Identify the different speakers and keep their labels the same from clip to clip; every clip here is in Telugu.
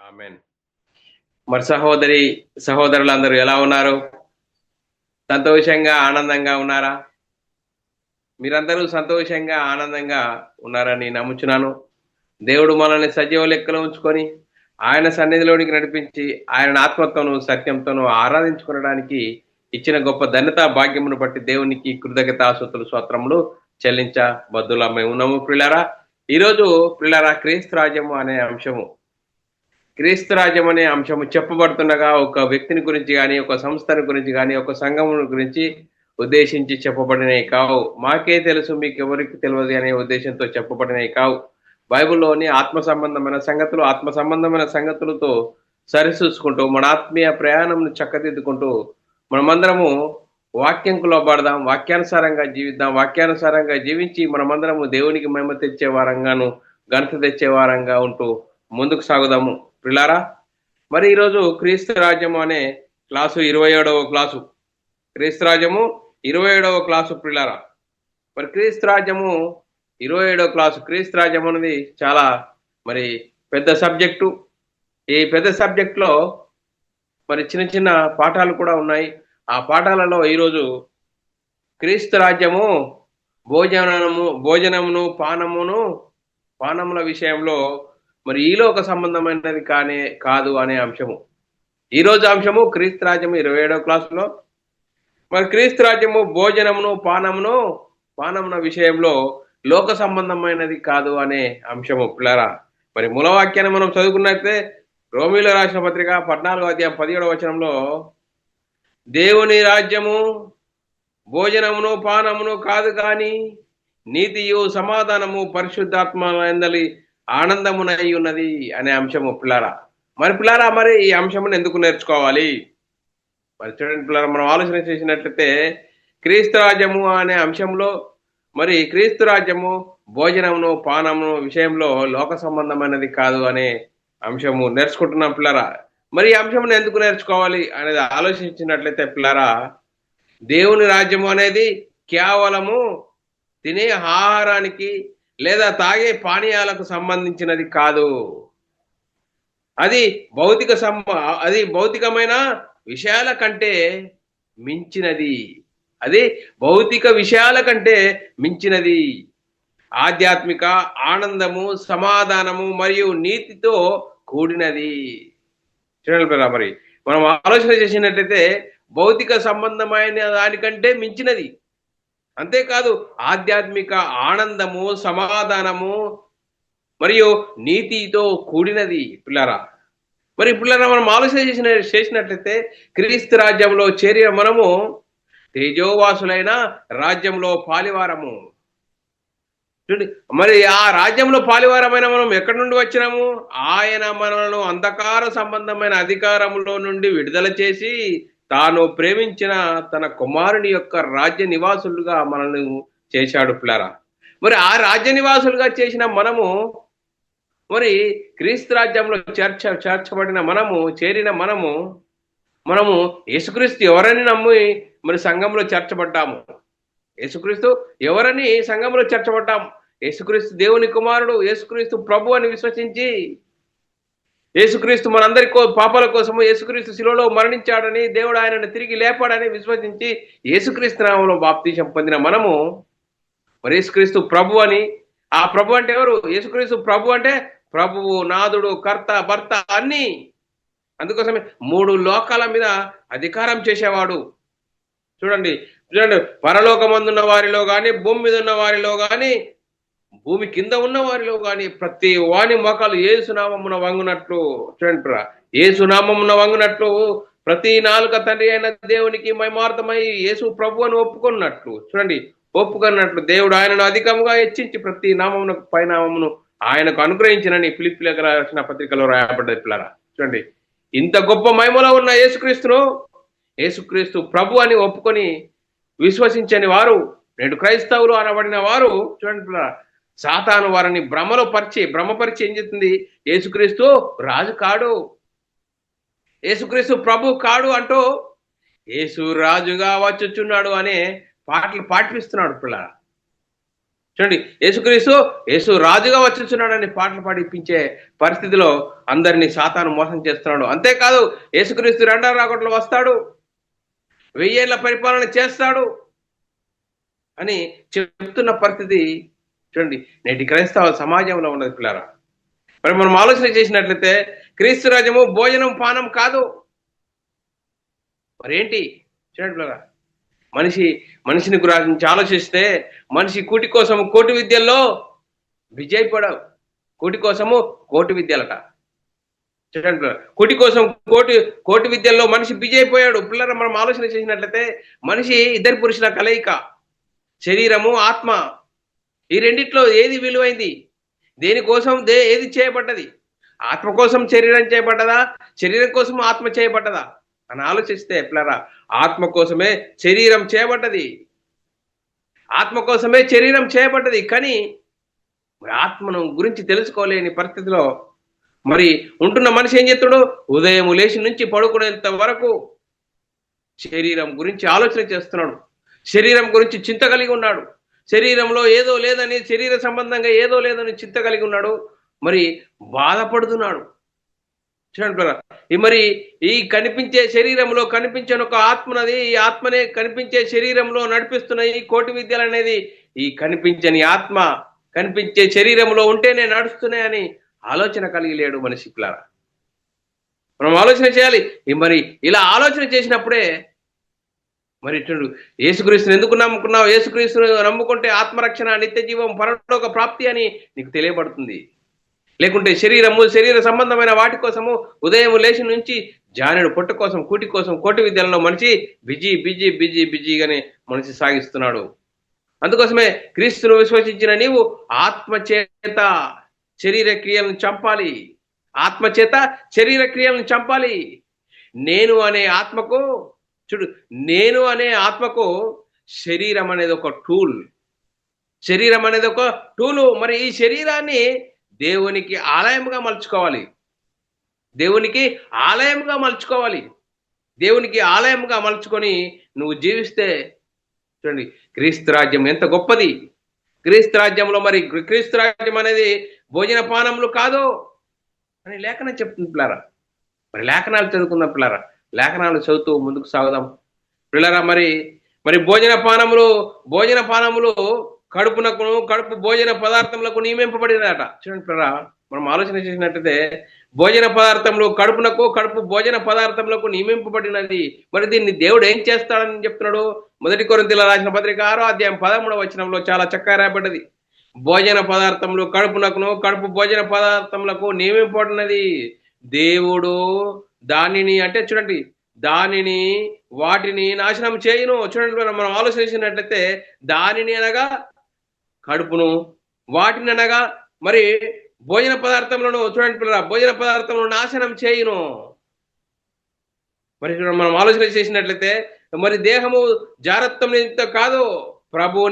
Speaker 1: ఆమెన్. మరి సహోదరులందరూ ఎలా ఉన్నారు? సంతోషంగా, ఆనందంగా ఉన్నారా? మీరందరూ సంతోషంగా, ఆనందంగా ఉన్నారని నమ్ముచున్నాను. దేవుడు మనల్ని సజీవ లెక్కలో ఉంచుకొని, ఆయన సన్నిధిలోనికి నడిపించి, ఆయన ఆత్మతోనూ, సత్యంతోనూ ఆరాధించుకొనడానికి ఇచ్చిన గొప్ప ధన్యతా భాగ్యమును బట్టి దేవునికి కృతజ్ఞతాస్తుతులు, స్తోత్రములు చెల్లించ బద్దులమై ఉన్నాము ప్రియులారా. ఈరోజు ప్రియులారా క్రీస్తు రాజ్యము అనే అంశము క్రీస్తు రాజ్యం అనే అంశము చెప్పబడుతుండగా ఒక వ్యక్తిని గురించి గాని, ఒక సంస్థను గురించి గాని, ఒక సంఘమును గురించి ఉద్దేశించి చెప్పబడినవి కావు. మాకే తెలుసు మీకెవరికి తెలియదు అనే ఉద్దేశంతో చెప్పబడినవి కావు. బైబిల్‌లోని ఆత్మ సంబంధమైన సంగతులతో సరిచూసుకుంటూ, మన ఆత్మీయ ప్రయాణంను చక్కదిద్దుకుంటూ, మనమందరము వాక్యంకు లోబడదాం, వాక్యానుసారంగా జీవిద్దాం, వాక్యానుసారంగా జీవించి మనమందరము దేవునికి మహిమ తెచ్చే వారంగాను, ఘనత తెచ్చే వారంగా ఉంటూ ముందుకు సాగుదాము. ప్రిలారా, మరి ఈరోజు క్రీస్తు రాజ్యము అనే క్లాసు 27వ క్లాసు. క్రీస్తు రాజ్యము 27వ క్లాసు ప్రిలారా. మరి క్రీస్తు రాజ్యము 27వ క్లాసు. క్రీస్తు రాజ్యం అనేది చాలా మరి పెద్ద సబ్జెక్టు. ఈ పెద్ద సబ్జెక్టులో మరి చిన్న చిన్న పాఠాలు కూడా ఉన్నాయి. ఆ పాఠాలలో ఈరోజు క్రీస్తు రాజ్యము భోజనమును పానముల విషయంలో మరి ఈలోక సంబంధమైనది కాదు అనే అంశము. ఈరోజు అంశము క్రీస్తు రాజ్యము 27వ క్లాసులో. మరి క్రీస్తు రాజ్యము భోజనమును పానమున విషయంలో లోక సంబంధమైనది కాదు అనే అంశము పిల్లరా. మరి మూలవాక్యాన్ని మనం చదువుకున్నట్లయితే రోమీలో రాసిన పత్రిక 14వ అధ్యాయం 17వ వచనంలో దేవుని రాజ్యము భోజనమును పానమును కాదు కానీ నీతియు సమాధానము పరిశుద్ధాత్మ ఎందలి ఆనందమునై ఉన్నది అనే అంశము పిల్లారా. మరి పిల్లారా, మరి ఈ అంశమును ఎందుకు నేర్చుకోవాలి? మరి చూడండి పిల్లారా, మనం ఆలోచన చేసినట్లయితే క్రీస్తు రాజ్యము అనే అంశంలో మరి క్రీస్తు రాజ్యము భోజనమును పానమును విషయంలో లోక సంబంధమైనది కాదు అనే అంశము నేర్చుకుంటున్నాం పిల్లారా. మరి ఈ అంశమును ఎందుకు నేర్చుకోవాలి అనేది ఆలోచించినట్లయితే పిల్లారా, దేవుని రాజ్యము అనేది కేవలము తినే ఆహారానికి లేదా తాగే పానీయాలకు సంబంధించినది కాదు. అది భౌతికమైన విషయాల కంటే మించినది. అది భౌతిక విషయాల కంటే మించినది. ఆధ్యాత్మిక ఆనందము, సమాధానము మరియు నీతితో కూడినది. చూడండి మరి మనం ఆలోచన చేసినట్లయితే భౌతిక సంబంధమైన దానికంటే మించినది. అంతేకాదు ఆధ్యాత్మిక ఆనందము, సమాధానము మరియు నీతితో కూడినది పిల్లరా. మరి పిల్లరా, మనం ఆలోచన చేసినట్లయితే క్రీస్తు రాజ్యంలో చేరిన మనము తేజోవాసులైన రాజ్యంలో పాలివారము. మరి ఆ రాజ్యంలో పాలివారమైన మనం ఎక్కడి నుండి వచ్చినాము? ఆయన మనలను అంధకార సంబంధమైన అధికారంలో నుండి విడుదల చేసి తాను ప్రేమించిన తన కుమారుని యొక్క రాజ్య నివాసులుగా మనల్ని చేశాడు పిల్లరా. మరి ఆ రాజ్య నివాసులుగా చేసిన మనము మరి క్రీస్తు రాజ్యంలో చేర్చబడిన చేరిన మనము యేసుక్రీస్తు ఎవరని నమ్మి మరి సంఘంలో చేర్చబడ్డాము. యేసుక్రీస్తు ఎవరని సంఘంలో చేర్చబడ్డాము. యేసుక్రీస్తు దేవుని కుమారుడు, యేసుక్రీస్తు ప్రభు అని విశ్వసించి, యేసుక్రీస్తు మనందరి పాపాల కోసము యేసుక్రీస్తు శిలువలో మరణించాడని, దేవుడు ఆయనను తిరిగి లేపాడని విశ్వసించి యేసుక్రీస్తు నామములో బాప్తిసం పొందిన మనము మరి యేసుక్రీస్తు ప్రభు అని. ఆ ప్రభు అంటే ఎవరు? యేసుక్రీస్తు ప్రభు అంటే ప్రభువు, నాదుడు, కర్త, భర్త అన్ని. అందుకోసమే 3 లోకాల మీద అధికారం చేసేవాడు. చూడండి, పరలోకమందున్న వారిలో కానీ, భూమి మీద ఉన్న వారిలో కానీ, భూమి కింద ఉన్న వారిలో కానీ ప్రతి వాని మోకాలు యేసునామమున వంగునట్లు. చూడండి, యేసునామమున వంగునట్లు ప్రతి నాలుక తండ్రి అయిన దేవునికి మహిమార్థమై యేసు ప్రభు అని ఒప్పుకున్నట్లు. చూడండి, ఒప్పుకున్నట్లు దేవుడు ఆయనను అధికంగా హెచ్చించి ప్రతి నామమున పైనామమును ఆయనకు అనుగ్రహించినని ఫిలిప్పీయులకు రాసిన పత్రికలో రాయబడ్డది పిల్లరా. చూడండి, ఇంత గొప్ప మహిమలో ఉన్న యేసుక్రీస్తు ప్రభు అని ఒప్పుకొని విశ్వసించని వారు, నేడు క్రైస్తవులు అనబడిన వారు, చూడండి పిల్లరా, సాతాను వారిని భ్రమపరిచి ఏం చేస్తుంది? యేసుక్రీస్తు రాజు కాడు, యేసుక్రీస్తు ప్రభు కాడు అంటూ యేసు రాజుగా వచ్చుచున్నాడు అనే పాటలు పాటిస్తున్నాడు పిల్లరా. చూడండి, యేసు రాజుగా వచ్చుచున్నాడని పాటలు పాడిపించే పరిస్థితిలో అందరినీ సాతాను మోసం చేస్తున్నాడు. అంతేకాదు యేసుక్రీస్తు రెండవ రాకడలో వస్తాడు, 1000 ఏళ్ల పరిపాలన చేస్తాడు అని చెప్తున్న పరిస్థితి చూడండి నేటి క్రైస్తవ సమాజంలో ఉన్నది పిల్లరా. మరి మనం ఆలోచన చేసినట్లయితే క్రీస్తు రాజ్యము భోజనం పానం కాదు. మరేంటి చూడండి పిల్లరా, మనిషిని గురించి ఆలోచిస్తే మనిషి కూటి కోసం కోటి విద్యల్లో విజయపడవు. కూటి కోసము కోటి విద్యలట. చూడండి పిల్లరా, కూటి కోసం కోటి విద్యల్లో మనిషి విజయపోయాడు. పిల్లరా, మనం ఆలోచన చేసినట్లయితే మనిషి ఇద్దరు పురుషుల కలయిక, శరీరము ఆత్మ. ఈ రెండిట్లో ఏది విలువైంది? దేనికోసం ఏది చేయబడ్డది? ఆత్మ కోసం శరీరం చేయబడ్డదా, శరీరం కోసం ఆత్మ చేయబడ్డదా అని ఆలోచిస్తే పిల్లరా, ఆత్మ కోసమే శరీరం చేయబడ్డది. ఆత్మ కోసమే శరీరం చేయబడ్డది. కానీ మరి ఆత్మను గురించి తెలుసుకోలేని పరిస్థితిలో మరి ఉంటున్న మనిషి ఏం చేస్తాడు? ఉదయం లేచి నుంచి పడుకునేంత వరకు శరీరం గురించి ఆలోచన చేస్తున్నాడు, శరీరం గురించి చింత కలిగి ఉన్నాడు, శరీరంలో ఏదో లేదని, శరీర సంబంధంగా ఏదో లేదని చింత కలిగి ఉన్నాడు, మరి బాధపడుతున్నాడు. చూడండి, మరి ఈ కనిపించే శరీరంలో కనిపించని ఒక ఆత్మనది, ఈ ఆత్మనే కనిపించే శరీరంలో నడిపిస్తున్న ఈ కోటి విద్యలు అనేది ఈ కనిపించని ఆత్మ కనిపించే శరీరంలో ఉంటేనే నడుస్తున్నాయని ఆలోచన కలిగి లేడు మనిషి. పిల్లరా, మనం ఆలోచన చేయాలి. మరి ఇలా ఆలోచన చేసినప్పుడే మరి యేసుక్రీస్తుని ఎందుకు నమ్ముకున్నావు? యేసుక్రీస్తుని నమ్ముకుంటే ఆత్మరక్షణ, నిత్య జీవం, పరలోక ప్రాప్తి అని నీకు తెలియబడుతుంది. లేకుంటే శరీర సంబంధమైన వాటి కోసము ఉదయం లేచి నుంచి జానుడు పొట్ట కోసం, కూటి కోసం, కోటి విద్యలలో మనిషి బిజీగానే మనిషి సాగిస్తున్నాడు. అందుకోసమే క్రీస్తును విశ్వసించిన నీవు ఆత్మ చేత శరీర క్రియలను చంపాలి. ఆత్మ చేత శరీర క్రియలను చంపాలి. నేను అనే ఆత్మకు శరీరం అనేది ఒక టూల్. శరీరం అనేది ఒక టూలు. మరి ఈ శరీరాన్ని దేవునికి ఆలయముగా మలుచుకోవాలి. దేవునికి ఆలయముగా మలుచుకొని నువ్వు జీవిస్తే చూడండి, క్రీస్తు రాజ్యం ఎంత గొప్పది. క్రీస్తు రాజ్యంలో మరి క్రీస్తు రాజ్యం అనేది భోజన పానములు కాదు అని లేఖనం చెప్తుంది పిల్లరా. మరి లేఖనాలు చదువుకుందాం పిల్లరా, లేఖనాలు చదువుతూ ముందుకు సాగుదాం పిల్లరా. మరి భోజన పానములు కడుపు భోజన పదార్థములకు నియమింపబడినట. చూడండి పిల్లరా, మనం ఆలోచన చేసినట్టయితే భోజన పదార్థములు కడుపు భోజన పదార్థములకు నియమింపబడినది. మరి దీన్ని దేవుడు ఏం చేస్తాడని చెప్తున్నాడు? 1 కొరింథీయుల రాసిన పత్రిక 6వ అధ్యాయం 13వ వచనంలో చాలా చక్కగా రాయబడ్డది. భోజన పదార్థములు కడుపు భోజన పదార్థములకు నియమింపబడినది. దేవుడు దానిని అంటే చూడండి, వాటిని నాశనం చేయును. చూడండి, మనం ఆలోచించినట్లయితే దానిని అనగా కడుపును, వాటిని అనగా మరి భోజన పదార్థములను చూడండి పిల్లరా, భోజన పదార్థములను నాశనం చేయును. మరి మనం ఆలోచన చేసినట్లయితే మరి దేహము జారత్వం నిమిత్తం కాదు, ప్రభు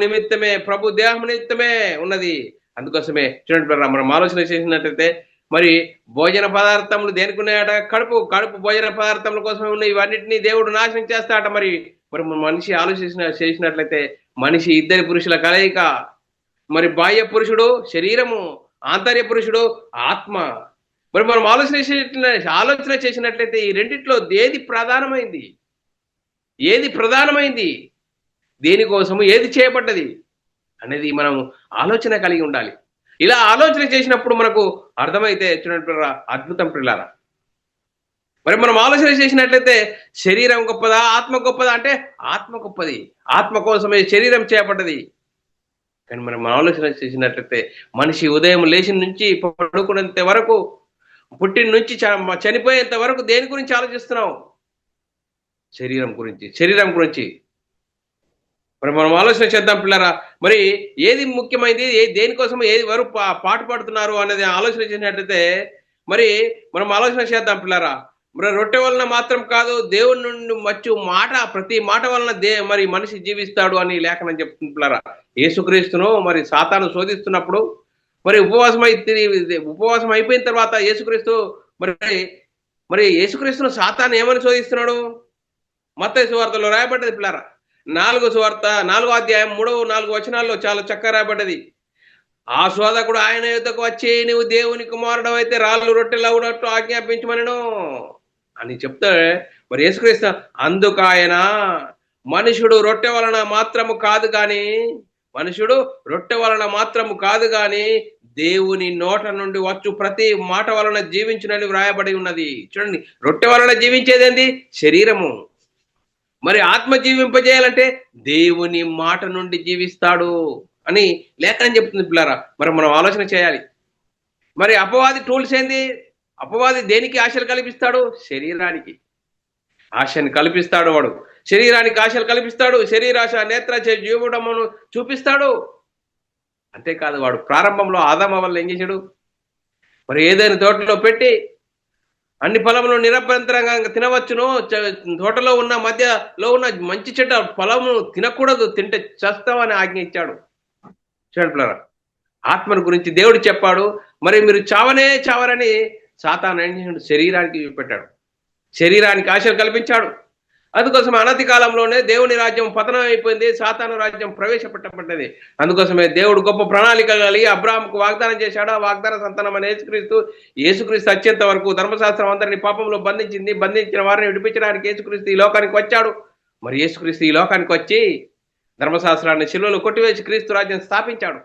Speaker 1: దేహం నిమిత్తమే ఉన్నది. అందుకోసమే చూడండి పిల్లరా, మనం ఆలోచన చేసినట్లయితే మరి భోజన పదార్థములు దేనికి ఉన్నాయట? కడుపు భోజన పదార్థముల కోసమే ఉన్నాయి. ఇవన్నిటినీ దేవుడు నాశనం చేస్తాట. మరి మనిషి చేసినట్లయితే మనిషి ఇద్దరి పురుషుల కలయిక. మరి బాహ్య పురుషుడు శరీరము, ఆంతర్య పురుషుడు ఆత్మ. మరి మనం ఆలోచన చేసినట్లయితే ఈ రెండిట్లో ఏది ప్రధానమైంది, దేనికోసము ఏది చేయబడ్డది అనేది మనం ఆలోచన కలిగి ఉండాలి. ఇలా ఆలోచన చేసినప్పుడు మనకు అర్థమైతే చూడండి పిల్లరా, అద్భుతం పిల్లరా. మరి మనం ఆలోచన చేసినట్లయితే శరీరం గొప్పదా, ఆత్మ గొప్పదా అంటే ఆత్మ గొప్పది. ఆత్మ కోసమే శరీరం చేయబడ్డది. కానీ మనం ఆలోచన చేసినట్లయితే మనిషి ఉదయం లేచిన నుంచి పడుకునేంత వరకు, పుట్టిన నుంచి చనిపోయేంత వరకు దేని గురించి ఆలోచిస్తున్నావు? శరీరం గురించి. మరి మనం ఆలోచన చేద్దాం పిల్లరా. మరి ఏది ముఖ్యమైనది, దేనికోసం వారు పాటు పడుతున్నారు అనేది ఆలోచన చేసినట్లయితే మరి మనం ఆలోచన చేద్దాం పిల్లరా. మరి రొట్టె వలన మాత్రం కాదు, దేవుని నుండి వచ్చు ప్రతి మాట వలన మరి మనిషి జీవిస్తాడు అని లేఖనం చెప్తుంది పిల్లరా. యేసుక్రీస్తును మరి సాతాను శోధిస్తున్నప్పుడు మరి ఉపవాసం అయిపోయిన తర్వాత యేసుక్రీస్తును సాతాను ఏమని శోధిస్తున్నాడు? మత్తయి సువార్తలో రాయబడ్డది పిల్లరా. 4వ అధ్యాయం 3-4 వచనాల్లో చాలా చక్కగా రాయబడ్డది. ఆ శోధకుడు ఆయన యుద్ధకు వచ్చి నువ్వు దేవుని కుమారుడు అయితే రాళ్ళు రొట్టెలు అవునట్టు ఆజ్ఞాపించమనను అని చెప్తే మరి యేసుక్రీస్తు అందుకు ఆయన మనుషుడు రొట్టె వలన మాత్రము కాదు కానీ మనుషుడు రొట్టె వలన మాత్రము కాదు కానీ దేవుని నోట నుండి వచ్చు ప్రతి మాట వలన జీవించునని వ్రాయబడి ఉన్నది. చూడండి, రొట్టె వలన జీవించేదేంది? శరీరము. మరి ఆత్మ జీవింపజేయాలంటే దేవుని మాట నుండి జీవిస్తాడు అని లేఖనం చెప్తుంది పిల్లారా. మరి మనం ఆలోచన చేయాలి. మరి అపవాది టూల్స్ ఏంది? అపవాది దేనికి ఆశలు కల్పిస్తాడు? శరీరానికి ఆశని కల్పిస్తాడు. వాడు శరీరానికి ఆశలు కల్పిస్తాడు. శరీరాశ నేత్ర జీవడమును చూపిస్తాడు. అంతేకాదు, వాడు ప్రారంభంలో ఆదామ వల్ల ఏం చేశాడు? మరి ఏదైనా తోటలో పెట్టి అన్ని ఫలములు నిరభ్యంతరంగా తినవచ్చును, తోటలో ఉన్న మధ్యలో ఉన్న మంచి చెడ్డ ఫలము తినకూడదు, తింటే చస్తామని ఆజ్ఞ ఇచ్చాడు. చూడండి, ఆత్మను గురించి దేవుడు చెప్పాడు. మరి మీరు చావనే చావరని సాతాను ఏం చేశాడు? శరీరానికి పెట్టాడు, శరీరానికి ఆశలు కల్పించాడు. అందుకోసం అనతి కాలంలోనే దేవుని రాజ్యం పతనం అయిపోయింది, సాతాను రాజ్యం ప్రవేశపెట్టబడ్డది. అందుకోసమే దేవుడు గొప్ప ప్రణాళిక కలిగి అబ్రాహాముకు వాగ్దానం చేశాడు. ఆ వాగ్దాన సంతానం అనే యేసుక్రీస్తు వచ్చేంత వరకు ధర్మశాస్త్రం అందరినీ పాపంలో బంధించింది. బంధించిన వారిని విడిపించడానికి యేసుక్రీస్తు ఈ లోకానికి వచ్చాడు. మరి యేసుక్రీస్తు ఈ లోకానికి వచ్చి ధర్మశాస్త్రాన్ని శిలువలో కొట్టివేసి క్రీస్తు రాజ్యం స్థాపించాడు.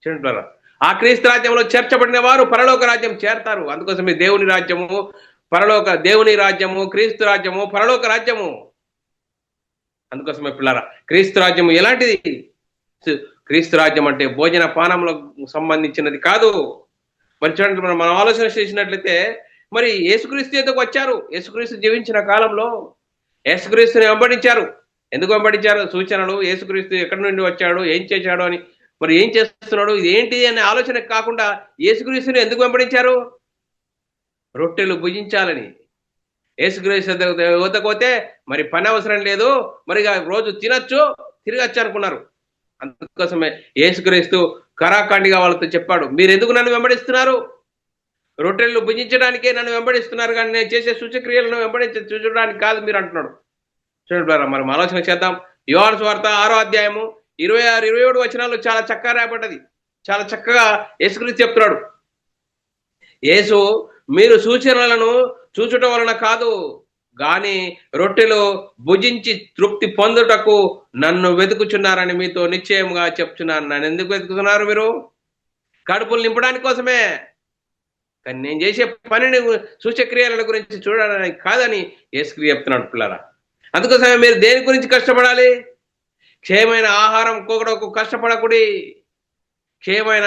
Speaker 1: చూడండి, ఆ క్రీస్తు రాజ్యంలో చేర్చబడిన వారు పరలోక రాజ్యం చేరతారు. అందుకోసమే దేవుని రాజ్యము దేవుని రాజ్యము, క్రీస్తు రాజ్యము, పరలోక రాజ్యము. అందుకోసమే పిల్లరా, క్రీస్తు రాజ్యము ఎలాంటిది? క్రీస్తు రాజ్యం అంటే భోజన పానములకు సంబంధించినది కాదు. మరి చూడండి, మనం ఆలోచన చేసినట్లయితే మరి యేసుక్రీస్తు ఎందుకు వచ్చారు? యేసుక్రీస్తు జీవించిన కాలంలో యేసుక్రీస్తుని వెంబడించారు. ఎందుకు వెంబడించారు? సూచనలు, యేసుక్రీస్తు ఎక్కడి నుండి వచ్చాడు, ఏం చేశాడు అని, మరి ఏం చేస్తున్నాడు, ఇది ఏంటి అనే ఆలోచన కాకుండా యేసుక్రీస్తుని ఎందుకు వెంబడించారు? రొట్టెలు భుజించాలని. యేసుక్రీస్తు వద్దకపోతే మరి పని అవసరం లేదు, మరి రోజు తినచ్చు తిరగచ్చు అనుకున్నారు. అందుకోసమే యేసుక్రీస్తు కరాఖండిగా వాళ్ళతో చెప్పాడు, మీరు ఎందుకు నన్ను వెంబడిస్తున్నారు? రొట్టెలు భుజించడానికే నన్ను వెంబడిస్తున్నారు, కానీ నేను చేసే సూచక్రియలను చూడడానికి కాదు మీరు అంటున్నాడు. చూడండి, మనం ఆలోచన చేద్దాం. యోహాను సువార్త 6వ అధ్యాయము 26, 27 వచనాలు చాలా చక్కగా రాయబడ్డది. చాలా చక్కగా యేసుక్రీస్తు చెప్తున్నాడు. యేసు మీరు సూచనలను చూచుట వలన కాదు గాని రొట్టెలు భుజించి తృప్తి పొందుటకు నన్ను వెతుకుచున్నారని మీతో నిశ్చయంగా చెప్తున్నాను. నన్ను ఎందుకు వెతుకుతున్నారు? మీరు కడుపులు నింపడానికి కోసమే, కానీ నేను చేసే పనిని సూచక్రియల గురించి చూడడానికి కాదని యేసుక్రీస్తు చెప్తున్నాడు పిల్లరా. అందుకోసమే మీరు దేని గురించి కష్టపడాలి? క్షయమైన ఆహారం కొరకు కష్టపడకుడి, క్షయమైన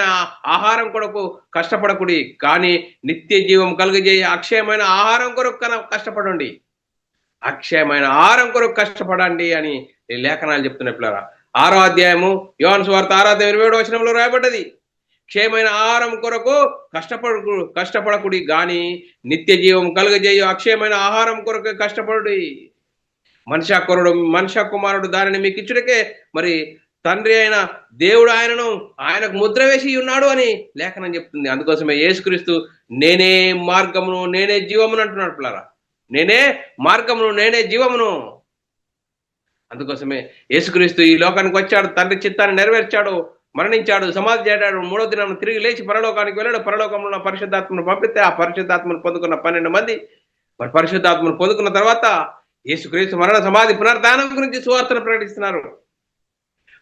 Speaker 1: ఆహారం కొరకు కష్టపడకుడి, కానీ నిత్య జీవం కలుగజేయ అక్షయమైన ఆహారం కొరకు కష్టపడండి. అక్షయమైన ఆహారం కొరకు కష్టపడండి అని లేఖనాలు చెప్తున్న పిల్లరా. 6వ అధ్యాయము యోహాను సువార్త 6వ అధ్యాయం 27వ వచనంలో రాయబడ్డది. క్షయమైన ఆహారం కొరకు కష్టపడకుడి, గాని నిత్య జీవం కలుగజేయ అక్షయమైన ఆహారం కొరకు కష్టపడుడి. మనుష్య కుమారుడు దానిని మీకు ఇచ్చుటకే మరి తండ్రి అయిన దేవుడు ఆయనకు ముద్ర వేసి ఉన్నాడు అని లేఖనం చెప్తుంది. అందుకోసమే యేసుక్రీస్తు నేనే మార్గమును నేనే జీవమును అంటున్నాడు పిల్లరా. నేనే మార్గమును నేనే జీవమును. అందుకోసమే యేసుక్రీస్తు ఈ లోకానికి వచ్చాడు, తండ్రి చిత్తాన్ని నెరవేర్చాడు, మరణించాడు, సమాధి చేశాడు, 3వ దినం తిరిగి లేచి పరలోకానికి వెళ్ళాడు. పరలోకంలో పరిశుద్ధాత్మను పంపిస్తే ఆ పరిశుద్ధాత్మను పొందుకున్న 12 మంది మరి పరిశుద్ధాత్మను పొందుకున్న తర్వాత యేసుక్రీస్తు మరణ సమాధి పునరుద్ధానం గురించి సువార్తను ప్రకటిస్తున్నారు.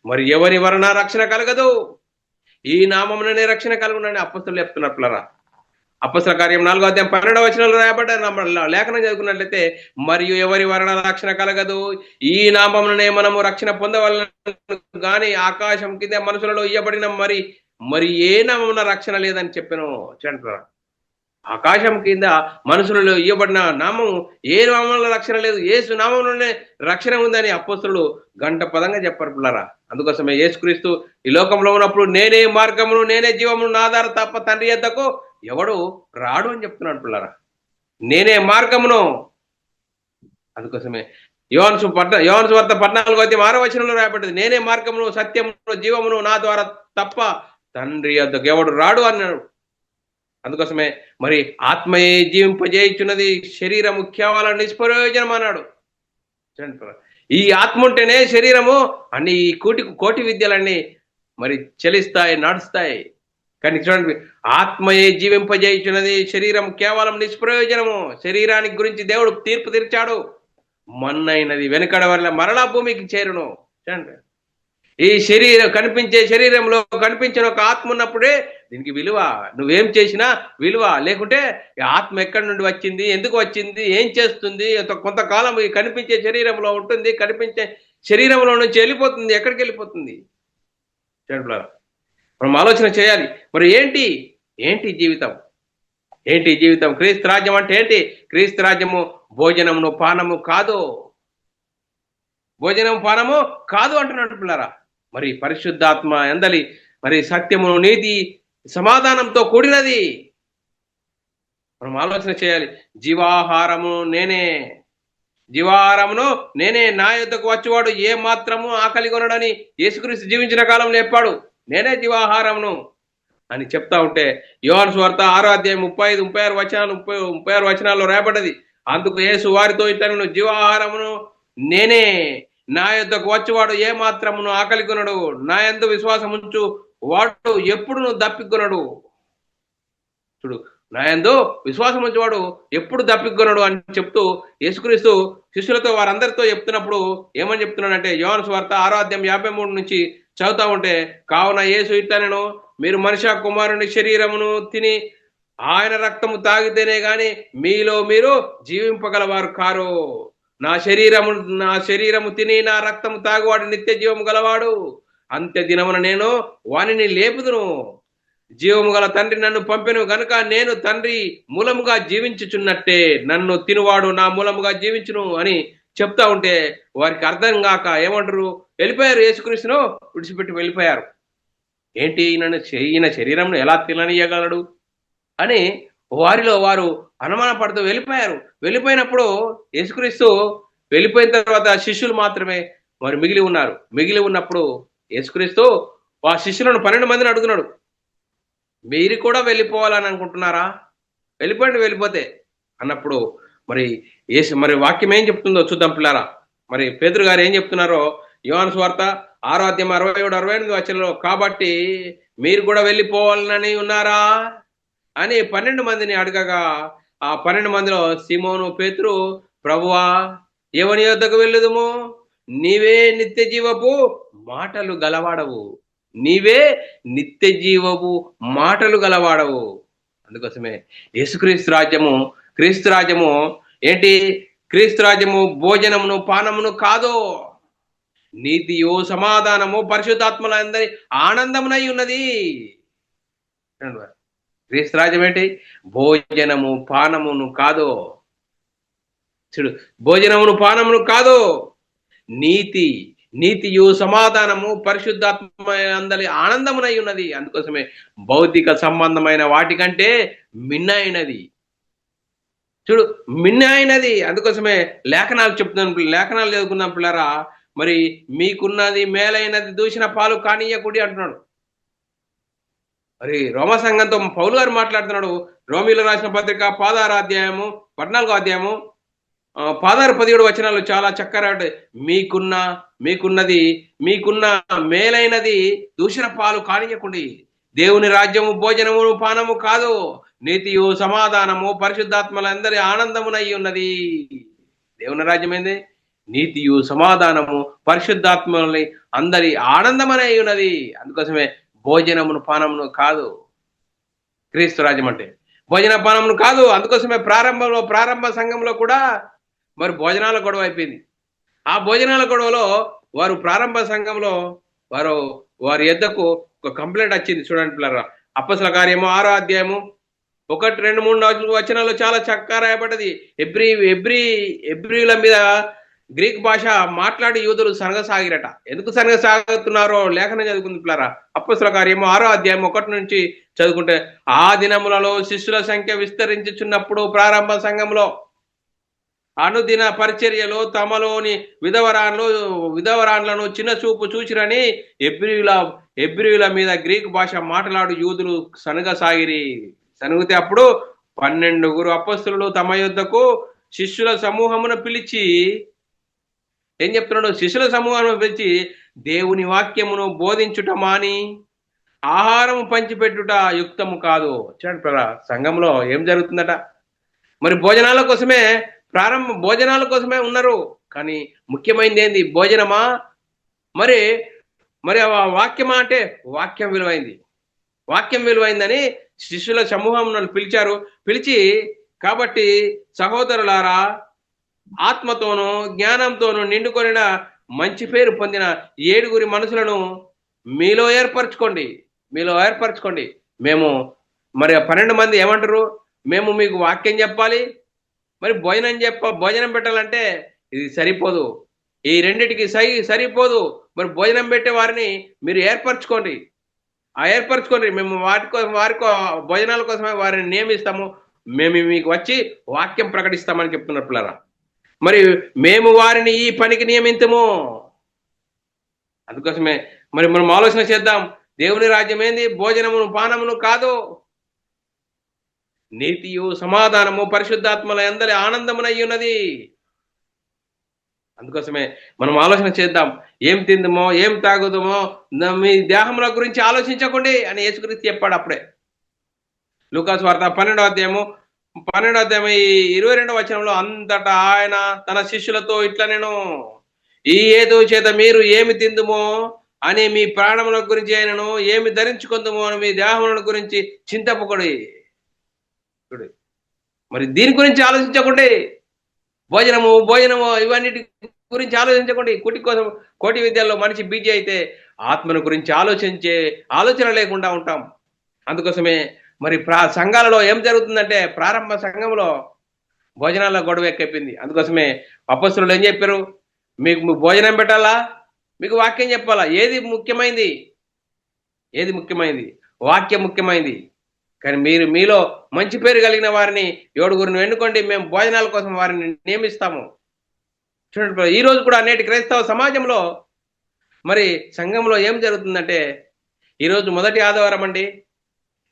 Speaker 1: మరి ఎవరి వలన రక్షణ కలగదు, ఈ నామముననే రక్షణ కలుగునని అపొస్తలులు చెప్తున్నారు పిల్లరా. అపొస్తల కార్యం 4వ అధ్యాయం 12వ వచనంలో రాయబడ్డ లేఖనం చదువుకున్నట్లయితే మరియు ఎవరి వలన రక్షణ కలగదు, ఈ నామముననే మనము రక్షణ పొందవలన గాని ఆకాశం కింద మనుషులలో ఇయ్యబడిన మరి ఏ నామమున రక్షణ లేదని చెప్పాను. చూడండి, ఆకాశం కింద మనుషులలో ఇవ్వబడిన నామం ఏ నామంలో రక్షణ లేదు, యేసు నామంలోనే రక్షణ ఉందని అపొస్తలులు గంట పదంగా చెప్పారు పిల్లరా. అందుకోసమే యేసుక్రీస్తు ఈ లోకంలో ఉన్నప్పుడు నేనే మార్గమును నేనే జీవమును, నా ద్వారా తప్ప తండ్రి యొద్దకు ఎవడు రాడు అని చెప్తున్నాడు పిల్లరా. నేనే మార్గమును. అందుకోసమే యోహాను సువార్త 14వ అధ్యాయం 6వ వచనంలో రాయబడ్డది, నేనే మార్గమును సత్యమును జీవమును, నా ద్వారా తప్ప తండ్రి యొద్దకు ఎవడు రాడు అన్నాడు. అందుకోసమే మరి ఆత్మయే జీవింపజేయుచున్నది, శరీరము కేవలం నిష్ప్రయోజనం అన్నాడు. ఈ ఆత్మ ఉంటేనే శరీరము అన్ని కోటి విద్యలన్నీ మరి చలిస్తాయి, నడుస్తాయి. కానీ చూడండి, ఆత్మయే జీవింపజేయుచున్నది, శరీరం కేవలం నిష్ప్రయోజనము. శరీరానికి గురించి దేవుడు తీర్పు తీర్చాడు. మన్నైనది వెనుకడ వల్ల మరలా భూమికి చేరును. చూడండి, ఈ శరీరం, కనిపించే శరీరంలో కనిపించిన ఒక ఆత్మ ఉన్నప్పుడే దీనికి విలువ. నువ్వేం చేసినా విలువ లేకుంటే ఆత్మ ఎక్కడి నుండి వచ్చింది, ఎందుకు వచ్చింది, ఏం చేస్తుంది, కొంతకాలం ఈ కనిపించే శరీరంలో ఉంటుంది, కనిపించే శరీరంలో నుంచి వెళ్ళిపోతుంది, ఎక్కడికి వెళ్ళిపోతుంది? మనం ఆలోచన చేయాలి. మరి ఏంటి ఏంటి జీవితం? ఏంటి జీవితం? క్రీస్తు రాజ్యం అంటే ఏంటి? క్రీస్తు రాజ్యము భోజనమును పానము కాదు. భోజనం పానము కాదు అంటున్నాడు పిల్లరా. మరి పరిశుద్ధాత్మ ఎందలి మరి సత్యము, నీతి, సమాధానంతో కూడినది. మనం ఆలోచన చేయాలి. జీవాహారము నేనే, జీవాహారమును నేనే, నా యుద్ధకు వచ్చేవాడు ఏ మాత్రము ఆకలి కొనడని యేసుక్రీస్తు జీవించిన కాలంలో చెప్పాడు. నేనే జీవాహారమును అని చెప్తా ఉంటే యోహాను సువార్త 6:35, 36 వచనాల్లో రాయబడ్డది. అందుకు యేసు వారితో ఇతను, జీవాహారమును నేనే, నా యుద్ధకు వచ్చేవాడు ఏ మాత్రమును ఆకలి కొనడు, నా యందు విశ్వాసం ఉంచు వాడు ఎప్పుడు దప్పికొనడు. చూడు, నా యందు విశ్వాసం ఉంచేవాడు ఎప్పుడు దప్పికొనడు అని చెప్తూ యేసుక్రీస్తు శిష్యులతో, వారందరితో చెప్తున్నప్పుడు ఏమని చెప్తున్నాడంటే, యోహాను సువార్త 6:53 నుంచి చదువుతా ఉంటే, కావున యేసు ఇట్లనెను, మీరు మనుష్య కుమారుని శరీరమును తిని ఆయన రక్తము తాగితేనే గాని మీలో మీరు జీవింపగలవారు కారు. నా శరీరము తిని నా రక్తము తాగువాడు నిత్య జీవము గలవాడు. అంత్య దినమున నేను వానిని లేపుదును. జీవము గల తండ్రి నన్ను పంపెను గనుక నేను తండ్రి మూలముగా జీవించుచున్నట్టే నన్ను తినువాడు నా మూలముగా జీవించును అని చెప్తా ఉంటే వారికి అర్థం కాక ఏమంటారు? వెళ్ళిపోయారు. యేసుక్రీస్తును విడిచిపెట్టి వెళ్ళిపోయారు. ఏంటి, ఈయన శరీరంను ఎలా తిననీయగలడు అని వారిలో వారు అనుమాన పడుతూ వెళ్ళిపోయారు. వెళ్ళిపోయినప్పుడు యేసుక్రీస్తు వెళ్ళిపోయిన తర్వాత శిష్యులు మాత్రమే వారు మిగిలి ఉన్నారు. మిగిలి ఉన్నప్పుడు యేసుక్రీస్తు ఆ శిష్యులను 12 మందిని అడుగుతున్నాడు, మీరు కూడా వెళ్ళిపోవాలని అనుకుంటున్నారా? వెళ్ళిపోండి, వెళ్ళిపోతే అన్నప్పుడు మరి వాక్యం ఏం చెప్తుందో చూద్దాం పిల్లారా. మరి పేతురు గారు ఏం చెప్తున్నారో యోహాను సువార్త 6:67-68 వచనంలో, కాబట్టి మీరు కూడా వెళ్ళిపోవాలని ఉన్నారా అని 12 మందిని అడగగా, ఆ 12 మందిలో సీమోను పేతురు, ప్రభువా ఎవని యొద్దకు వెళ్ళుదుము? నీవే నిత్య జీవపు మాటలు గలవాడవు, నీవే నిత్య జీవపు మాటలు గలవాడవు. అందుకోసమే యేసుక్రీస్తు రాజ్యము, క్రీస్తు రాజ్యము ఏంటి? క్రీస్తు రాజ్యము భోజనమును పానమును కాదు, నీతియు సమాధానము పరిశుద్ధాత్మల అందరి ఆనందమునై ఉన్నది. క్రీస్తు రాజ్యం ఏంటి? భోజనము పానమును కాదు. చూడు, భోజనమును పానమును కాదు, నీతియు సమాధానము పరిశుద్ధాత్మ అందరి ఆనందమునై ఉన్నది. అందుకోసమే భౌతిక సంబంధమైన వాటికంటే మిన్నైనది. చూడు, మిన్నైనది. అందుకోసమే లేఖనాలు చదువుకున్నాం పిల్లరా. మరి మీకున్నది మేలైనది దూషణ పాలు కానీయకుడి అంటున్నాడు. మరి రోమ సంఘంతో పౌలు గారు మాట్లాడుతున్నాడు. రోమీలు రాసిన పత్రిక 14 అధ్యాయము 17 వచనాలు చాలా చక్కగా, మీకున్న మేలైనది దూషణ పాలు కానీయకుండి. దేవుని రాజ్యము భోజనము పానము కాదు, నీతియు సమాధానము పరిశుద్ధాత్మలందరి ఆనందమునై ఉన్నది. దేవుని రాజ్యం ఏంది? నీతియు సమాధానము పరిశుద్ధాత్మని అందరి ఆనందమనై ఉన్నది. అందుకోసమే భోజనమును పానమును కాదు క్రీస్తు రాజ్యం అంటే. భోజన పానమును కాదు. అందుకోసమే ప్రారంభ సంఘంలో కూడా మరి భోజనాల గొడవ అయిపోయింది. ఆ భోజనాల గొడవలో వారు ప్రారంభ సంఘంలో వారి యొద్దకు ఒక కంప్లైంట్ వచ్చింది. చూడండి పిల్లరా, అప్పొస్తలుల కార్యము 6వ అధ్యాయము 1, 2, 3 వచనాల్లో చాలా చక్కగా రాయబడ్డది. ఎబ్రీల మీద గ్రీక్ భాష మాట్లాడి యూదులు సనగసాగిరట. ఎందుకు సనగసాగుతున్నారో లేఖనం చదువుకుంది పిల్లరా. అప్పొస్తలుల కార్యము 6వ అధ్యాయం 1 నుంచి చదువుకుంటే, ఆ దినములలో శిష్యుల సంఖ్య విస్తరించుచున్నప్పుడు ప్రారంభ సంఘంలో అనుదిన పరిచర్యలో తమలోని విధవరాన్లను చిన్న చూపు చూచిరని ఎబ్రీయుల మీద గ్రీక్ భాష మాట్లాడు యూదులు సనగసాగిరి. సనుగితే అప్పుడు 12 అపొస్తలులు తమ యొద్దకు శిష్యుల సమూహమును పిలిచి ఏం చెప్తున్నాడు? శిష్యుల సమూహాన్ని పిలిచి దేవుని వాక్యమును బోధించుట మాని ఆహారము పంచిపెట్టుట యుక్తము కాదు. చూడండి పిల్లరా, సంఘంలో ఏం జరుగుతుందట? మరి భోజనాల కోసమే, భోజనాల కోసమే ఉన్నారు. కానీ ముఖ్యమైనది ఏంది? భోజనమా? మరి మరి ఆ వాక్యమా అంటే వాక్యం విలువైంది. వాక్యం విలువైందని శిష్యుల సమూహం పిలిచారు. పిలిచి, కాబట్టి సహోదరులారా, ఆత్మతోనూ జ్ఞానంతోనూ నిండుకొనిన మంచి పేరు పొందిన 7 మనుషులను మీలో ఏర్పరచుకోండి. మేము మరి 12 మంది ఏమంటారు? మేము మీకు వాక్యం చెప్పాలి, మరి భోజనం పెట్టాలంటే ఇది సరిపోదు. ఈ రెండిటికి సరిపోదు. మరి భోజనం పెట్టే వారిని మీరు ఏర్పరచుకోండి. మేము వారి భోజనాల కోసమే వారిని నియమిస్తాము. మేము మీకు వచ్చి వాక్యం ప్రకటిస్తామని చెప్తున్నారు పిల్లరా. మరి మేము వారిని ఈ పనికి నియమించము. అందుకోసమే మరి మనం ఆలోచన చేద్దాం. దేవుని రాజ్యం ఏంది? భోజనమును పానమును కాదు, నీతియు సమాధానము పరిశుద్ధాత్మల అందరి ఆనందమునై ఉన్నది. అందుకోసమే మనం ఆలోచన చేద్దాం. ఏం తిందుమో, ఏం తాగుదమో, మీ దేహముల గురించి ఆలోచించకండి అని యేసుక్రీస్తు చెప్పాడు అప్పుడే. లూకాసు వార్త 12వ అధ్యాయము 22వ వచనంలో, అంతటా ఆయన తన శిష్యులతో ఇట్లా, నేను ఈ ఏదో చేత మీరు ఏమి తిందుమో అని మీ ప్రాణముల గురించి అయినను, ఏమి ధరించుకుందుమో అని మీ దేహముల గురించి చింతపకూడి. మరి దీని గురించి ఆలోచించకండి. భోజనము ఇవన్నిటి గురించి ఆలోచించకండి. కోటి విద్యల్లో మనిషి బీజీ అయితే ఆత్మను గురించి ఆలోచన లేకుండా ఉంటాం. అందుకోసమే మరి సంఘాలలో ఏం జరుగుతుందంటే, ప్రారంభ సంఘంలో భోజనాల్లో గొడవ ఎక్కిపోయింది. అందుకోసమే అపొస్తలులు ఏం చెప్పారు? మీకు భోజనం పెట్టాలా, మీకు వాక్యం చెప్పాలా? ఏది ముఖ్యమైంది? వాక్యం ముఖ్యమైంది. కానీ మీలో మంచి పేరు కలిగిన వారిని 7 ఎన్నుకోండి, మేము భోజనాల కోసం వారిని నియమిస్తాము. చూడండి, ఈ రోజు కూడా నేటి క్రైస్తవ సమాజంలో మరి సంఘంలో ఏం జరుగుతుందంటే, ఈరోజు మొదటి ఆదివారం అండి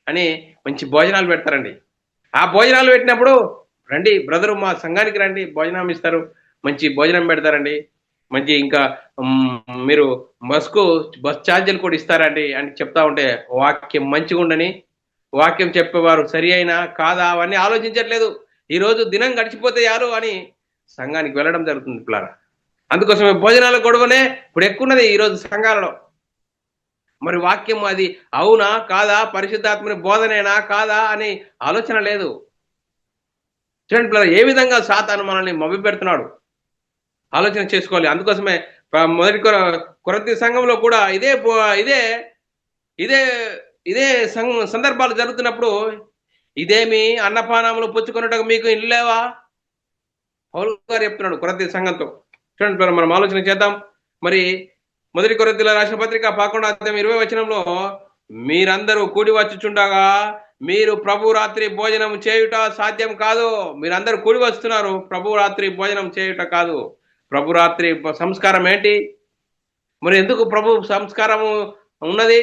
Speaker 1: అని మంచి భోజనాలు పెడతారండి. ఆ భోజనాలు పెట్టినప్పుడు, రండి బ్రదరు, మా సంఘానికి రండి, భోజనం ఇస్తారు, మంచి భోజనం పెడతారండి, మంచి ఇంకా మీరు బస్ ఛార్జీలు కూడా ఇస్తారండి అని చెప్తా ఉంటే, వాక్యం మంచిగా ఉండని, వాక్యం చెప్పేవారు సరి అయినా కాదా అవన్నీ ఆలోచించట్లేదు. ఈరోజు దినం గడిచిపోతే యారు అని సంఘానికి వెళ్ళడం జరుగుతుంది పిల్లరా. అందుకోసమే భోజనాల గొడవనే ఇప్పుడు ఎక్కున్నది ఈరోజు సంఘాలలో. మరి వాక్యం అది అవునా కాదా, పరిశుద్ధాత్మని బోధనేనా కాదా అని ఆలోచన లేదు. చూడండి పిల్లరా, ఏ విధంగా సాతాను మనల్ని మభ్యపెడుతున్నాడు ఆలోచన చేసుకోవాలి. అందుకోసమే మొదటి కొరింథీ సంఘంలో కూడా ఇదే సందర్భాలు జరుగుతున్నప్పుడు, ఇదేమి అన్నపానములు పుచ్చుకున్నట్టుగా మీకు ఇల్లు లేవా? పౌలు గారు చెప్తున్నాడు కొరింథీ సంఘంతో. చూడండి మనం ఆలోచన చేద్దాం. మరి మొదటి కొరింథీయులకు రాసిన పత్రిక 11వ అధ్యాయం 20వ వచనంలో, మీరందరూ కూడి వచ్చుచుండగా మీరు ప్రభు రాత్రి భోజనం చేయుట సాధ్యం కాదు. మీరందరూ కూడి వస్తున్నారు, ప్రభు రాత్రి భోజనం చేయుట కాదు. ప్రభు రాత్రి సంస్కారం ఏంటి? మరి ఎందుకు ప్రభు సంస్కారము ఉన్నది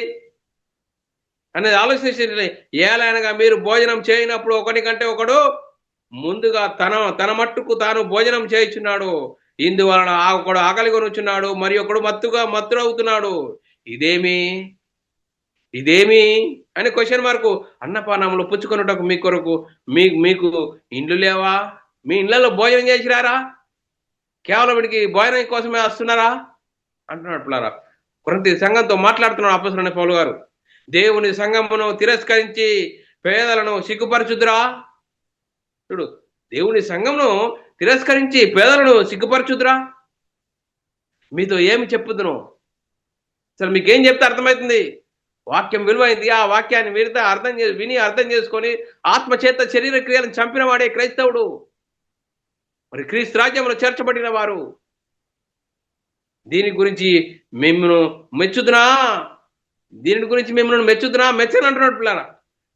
Speaker 1: అనేది ఆలోచించండి. ఏలైనగా మీరు భోజనం చేయనప్పుడు ఒకటి కంటే ఒకడు ముందుగా తన మట్టుకు తాను భోజనం చేయుచున్నాడు. ఇందువలన ఒకడు ఆకలి కొనుచున్నాడు, మరి ఒకడు మత్తుడవుతున్నాడు. ఇదేమి అని క్వశ్చన్ మార్కు. అన్నపానములు పుచ్చుకొనుటకు మీ కొరకు మీకు ఇండ్లు లేవా? మీ ఇళ్లలో భోజనం చేసిరారా? కేవలం వీడికి భోజనం కోసమే వస్తున్నారా అంటున్నాడు పిల్లరా. కొరింథీ సంఘంతో మాట్లాడుతున్నాడు అపొస్తలుడైన పౌలు గారు. దేవుని సంఘమును తిరస్కరించి పేదలను సిగ్గుపరచుదురా? చూడు, దేవుని సంఘమును తిరస్కరించి పేదలను సిగ్గుపరచుదురా? మీతో ఏమి చెప్పుదును? అసలు మీకేం చెప్తే అర్థమవుతుంది? వాక్యం విలువైంది. ఆ వాక్యాన్ని విని అర్థం చేసుకొని ఆత్మచేత శరీర క్రియలను చంపిన వాడే క్రైస్తవుడు. మరి క్రీస్తు రాజ్యంలో చేర్చబడిన వారు. దీని గురించి మిమ్మల్ని మెచ్చనంటున్నాడు పిల్లరా.